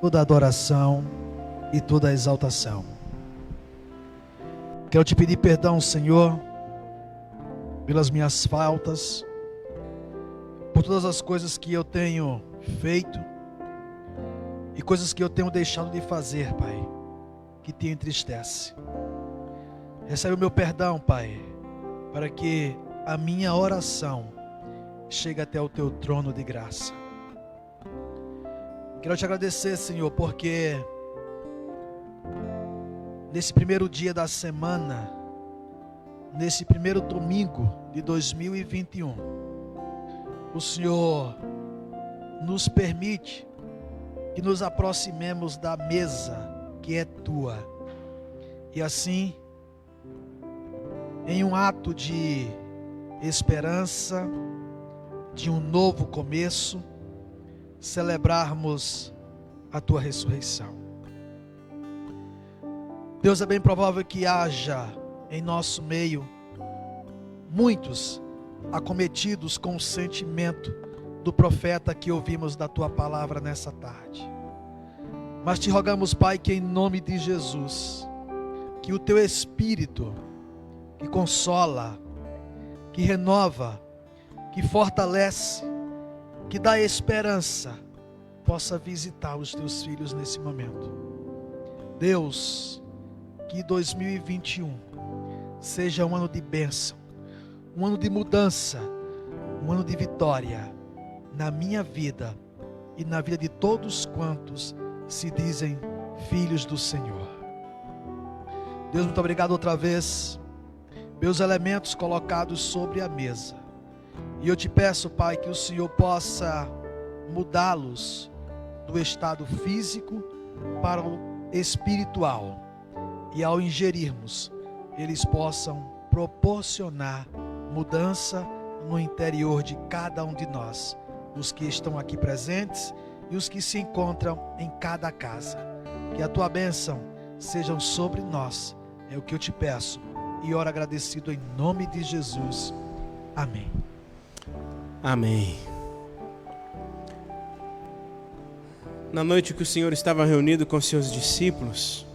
toda a adoração e toda a exaltação. Quero te pedir perdão, Senhor, pelas minhas faltas, por todas as coisas que eu tenho feito e coisas que eu tenho deixado de fazer, Pai, que te entristece. Recebe o meu perdão, Pai, para que a minha oração chegue até o teu trono de graça. Quero te agradecer, Senhor, porque nesse primeiro dia da semana, nesse primeiro domingo de 2021, o Senhor nos permite que nos aproximemos da mesa que é tua. E assim, em um ato de esperança, de um novo começo, celebrarmos a tua ressurreição. Deus, é bem provável que haja em nosso meio muitos acometidos com o sentimento do profeta que ouvimos da tua palavra nessa tarde. Mas te rogamos, Pai, que em nome de Jesus, que o teu Espírito, que consola, que renova, que fortalece, que dá esperança, possa visitar os teus filhos nesse momento. Deus, que 2021 seja um ano de bênção, um ano de mudança, um ano de vitória na minha vida e na vida de todos quantos se dizem filhos do Senhor. Deus, muito obrigado outra vez pelos elementos colocados sobre a mesa. E eu te peço, Pai, que o Senhor possa mudá-los do estado físico para o espiritual. E ao ingerirmos, eles possam proporcionar mudança no interior de cada um de nós, os que estão aqui presentes e os que se encontram em cada casa. Que a tua bênção seja sobre nós, é o que eu te peço e oro agradecido em nome de Jesus. Amém. Amém. Na noite que o Senhor estava reunido com seus discípulos,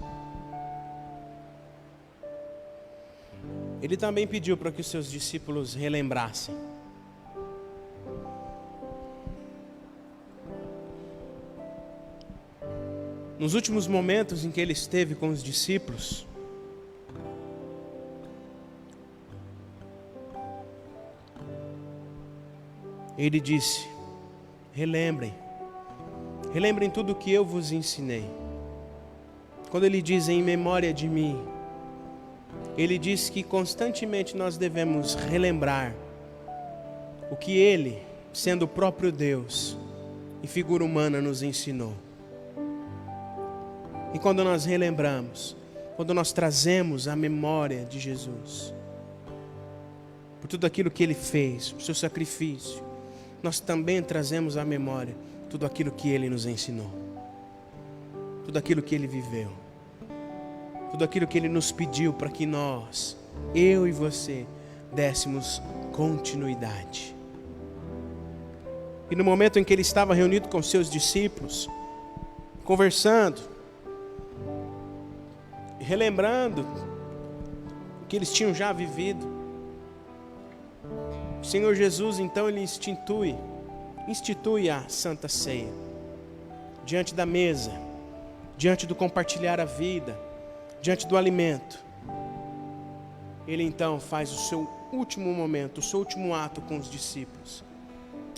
Ele também pediu para que os seus discípulos relembrassem. Nos últimos momentos em que Ele esteve com os discípulos, Ele disse: relembrem tudo o que eu vos ensinei. Quando Ele diz em memória de mim, Ele diz que constantemente nós devemos relembrar o que Ele, sendo o próprio Deus e figura humana, nos ensinou. E quando nós relembramos, quando nós trazemos a memória de Jesus, por tudo aquilo que Ele fez, por seu sacrifício, nós também trazemos à memória tudo aquilo que Ele nos ensinou, tudo aquilo que Ele viveu, tudo aquilo que Ele nos pediu para que nós, eu e você, dessemos continuidade. E no momento em que Ele estava reunido com seus discípulos, conversando, relembrando o que eles tinham já vivido, o Senhor Jesus então Ele institui a Santa Ceia, diante da mesa, diante do compartilhar a vida, diante do alimento. Ele então faz o seu último momento, o seu último ato com os discípulos,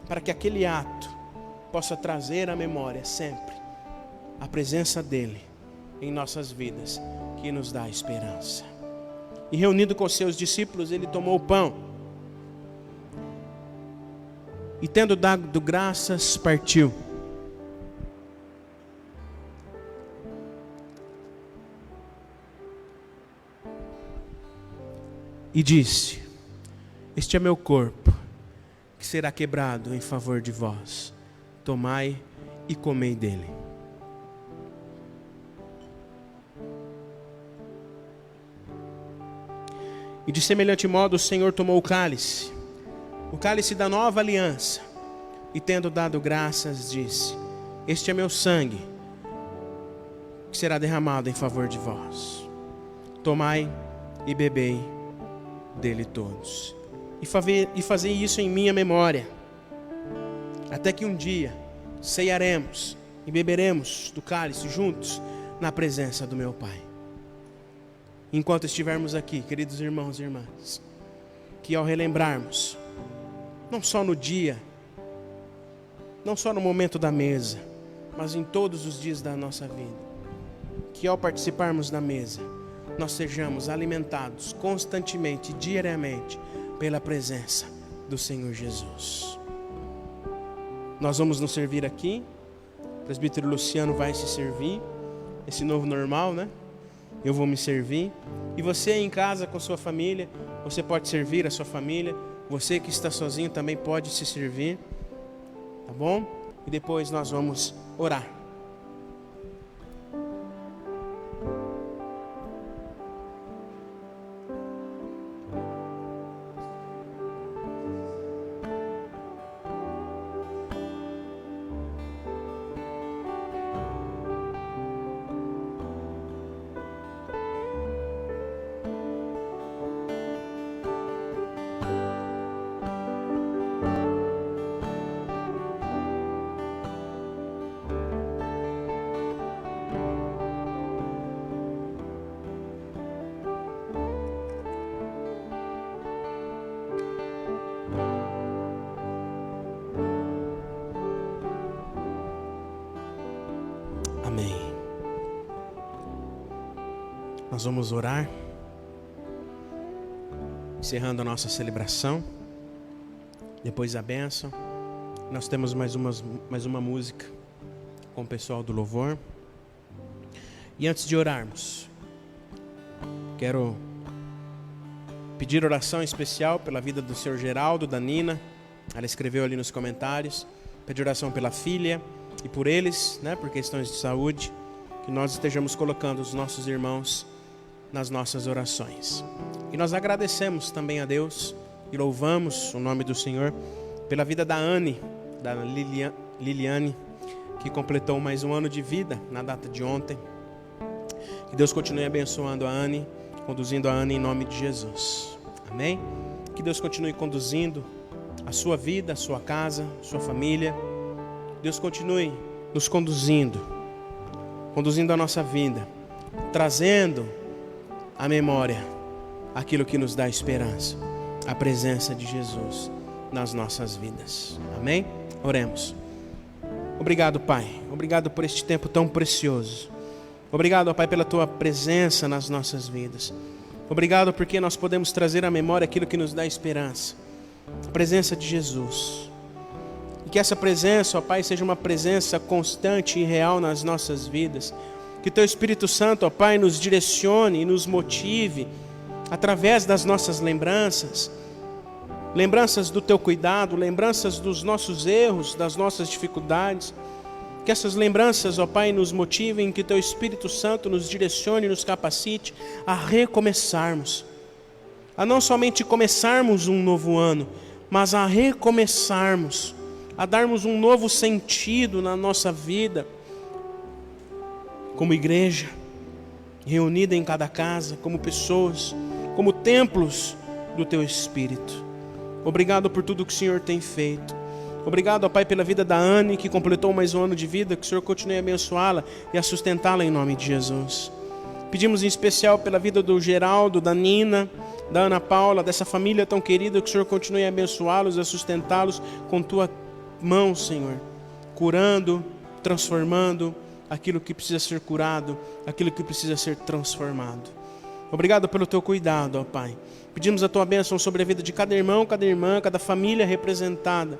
para que aquele ato possa trazer à memória sempre a presença dEle em nossas vidas, que nos dá esperança. E reunido com seus discípulos, Ele tomou o pão e, tendo dado graças, partiu. E disse: este é meu corpo, que será quebrado em favor de vós. Tomai e comei dele. E de semelhante modo o Senhor tomou o cálice da nova aliança, e tendo dado graças, disse: este é meu sangue, que será derramado em favor de vós. Tomai e bebei dele todos, e fazei isso em minha memória, até que um dia ceiaremos e beberemos do cálice juntos na presença do meu Pai. Enquanto estivermos aqui, queridos irmãos e irmãs, que ao relembrarmos, não só no dia, não só no momento da mesa, mas em todos os dias da nossa vida, que ao participarmos da mesa, nós sejamos alimentados constantemente, diariamente, pela presença do Senhor Jesus. Nós vamos nos servir aqui, o presbítero Luciano vai se servir, esse novo normal, né? Eu vou me servir, e você em casa com sua família, você pode servir a sua família, você que está sozinho também pode se servir, tá bom? E depois nós vamos orar. Amém. Nós vamos orar, encerrando a nossa celebração. Depois a bênção. Nós temos mais uma música com o pessoal do louvor. E antes de orarmos, quero pedir oração especial pela vida do Sr. Geraldo, da Nina. Ela escreveu ali nos comentários. Pedir oração pela filha e por eles, né, por questões de saúde, que nós estejamos colocando os nossos irmãos nas nossas orações. E nós agradecemos também a Deus e louvamos o nome do Senhor pela vida da Anne, da Liliane, que completou mais um ano de vida na data de ontem. Que Deus continue abençoando a Anne, conduzindo a Anne em nome de Jesus. Amém? Que Deus continue conduzindo a sua vida, a sua casa, a sua família. Deus continue nos conduzindo a nossa vida, trazendo à memória aquilo que nos dá esperança, a presença de Jesus nas nossas vidas. Amém? Oremos. Obrigado, Pai. Obrigado por este tempo tão precioso. Obrigado, Pai, pela Tua presença nas nossas vidas. Obrigado porque nós podemos trazer à memória aquilo que nos dá esperança, a presença de Jesus. E que essa presença, ó Pai, seja uma presença constante e real nas nossas vidas. Que Teu Espírito Santo, ó Pai, nos direcione e nos motive, através das nossas lembranças, lembranças do teu cuidado, lembranças dos nossos erros, das nossas dificuldades. Que essas lembranças, ó Pai, nos motivem, que teu Espírito Santo nos direcione, nos capacite a recomeçarmos. A não somente começarmos um novo ano, mas a recomeçarmos, a darmos um novo sentido na nossa vida, como igreja, reunida em cada casa, como pessoas, como templos do teu Espírito. Obrigado por tudo que o Senhor tem feito. Obrigado, ó Pai, pela vida da Anne, que completou mais um ano de vida. Que o Senhor continue a abençoá-la e a sustentá-la em nome de Jesus. Pedimos em especial pela vida do Geraldo, da Nina, da Ana Paula, dessa família tão querida. Que o Senhor continue a abençoá-los, a sustentá-los com tua mão, Senhor, curando, transformando aquilo que precisa ser curado, aquilo que precisa ser transformado. Obrigado pelo teu cuidado, ó Pai. Pedimos a tua bênção sobre a vida de cada irmão, cada irmã, cada família representada.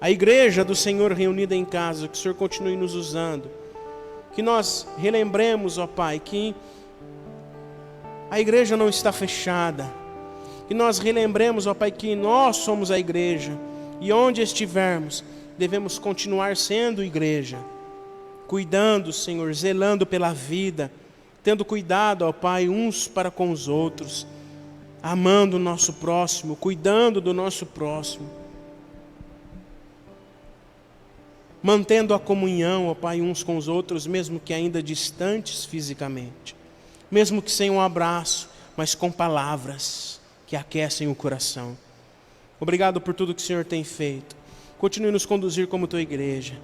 A igreja do Senhor reunida em casa, que o Senhor continue nos usando. Que nós relembremos, ó Pai, que a igreja não está fechada. Que nós relembremos, ó Pai, que nós somos a igreja. E onde estivermos, devemos continuar sendo igreja. Cuidando, Senhor, zelando pela vida. Tendo cuidado, ó Pai, uns para com os outros. Amando o nosso próximo, cuidando do nosso próximo. Mantendo a comunhão, ó Pai, uns com os outros, mesmo que ainda distantes fisicamente. Mesmo que sem um abraço, mas com palavras que aquecem o coração. Obrigado por tudo que o Senhor tem feito. Continue a nos conduzir como tua igreja.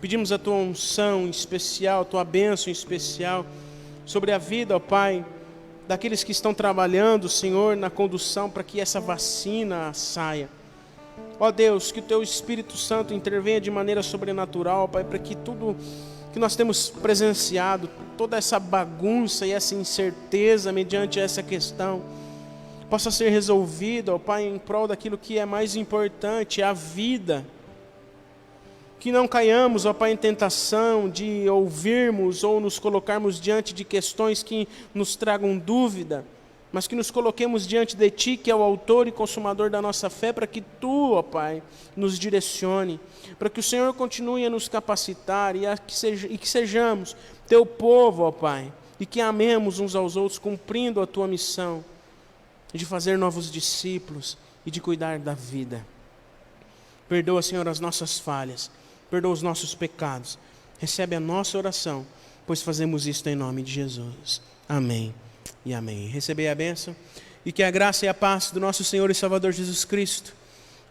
Pedimos a tua unção especial, a tua bênção especial sobre a vida, ó Pai, daqueles que estão trabalhando, Senhor, na condução para que essa vacina saia. Ó Deus, que o teu Espírito Santo intervenha de maneira sobrenatural, Pai, para que tudo que nós temos presenciado, toda essa bagunça e essa incerteza mediante essa questão, possa ser resolvida, ó Pai, em prol daquilo que é mais importante, a vida. Que não caiamos, ó Pai, em tentação de ouvirmos ou nos colocarmos diante de questões que nos tragam dúvida, mas que nos coloquemos diante de Ti, que é o autor e consumador da nossa fé, para que Tu, ó Pai, nos direcione, para que o Senhor continue a nos capacitar e que sejamos Teu povo, ó Pai, e que amemos uns aos outros, cumprindo a Tua missão de fazer novos discípulos e de cuidar da vida. Perdoa, Senhor, as nossas falhas, perdoa os nossos pecados, recebe a nossa oração, pois fazemos isto em nome de Jesus. Amém e amém. Recebei a bênção e que a graça e a paz do nosso Senhor e Salvador Jesus Cristo,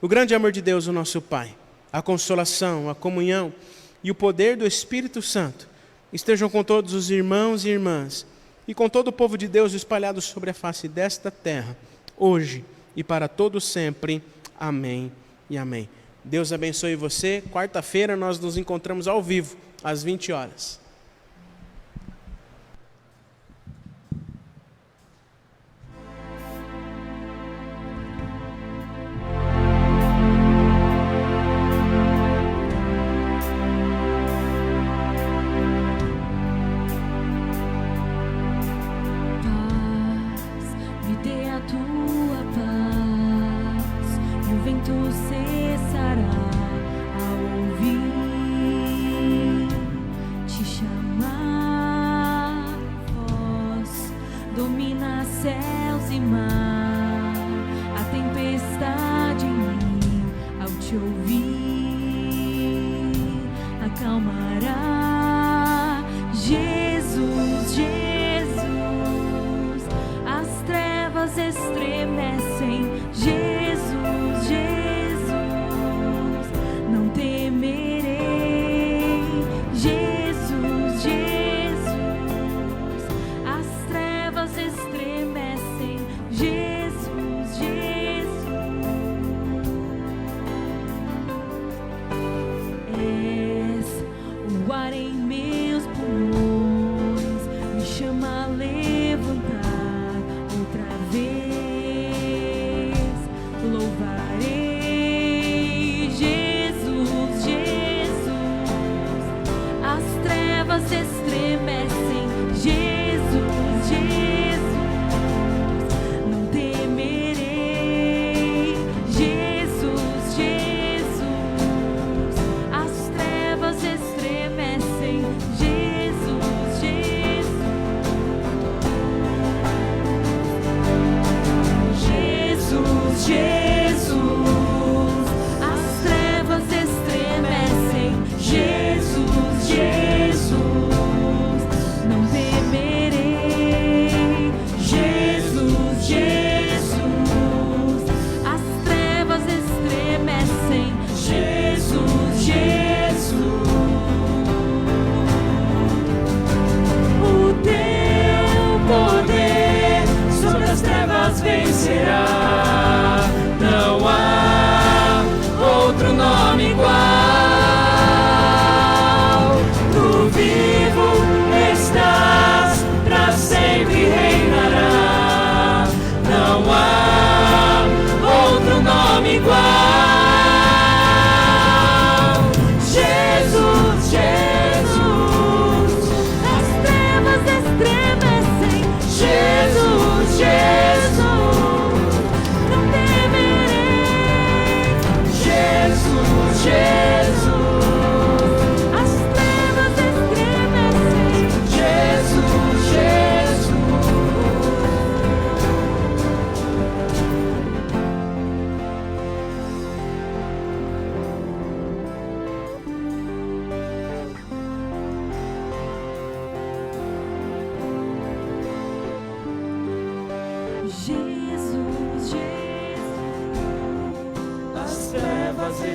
o grande amor de Deus, o nosso Pai, a consolação, a comunhão e o poder do Espírito Santo estejam com todos os irmãos e irmãs e com todo o povo de Deus espalhado sobre a face desta terra, hoje e para todo sempre. Amém e amém. Deus abençoe você. Quarta-feira nós nos encontramos ao vivo, às 20 horas. Me dê a tua paz e o vento cessará ao ouvir te chamar.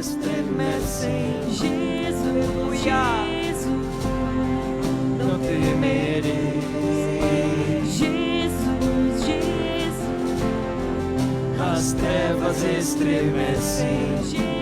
estremecem. Jesus, Aleluia. Jesus, Não temerei. Jesus, Jesus, As trevas estremecem. Jesus.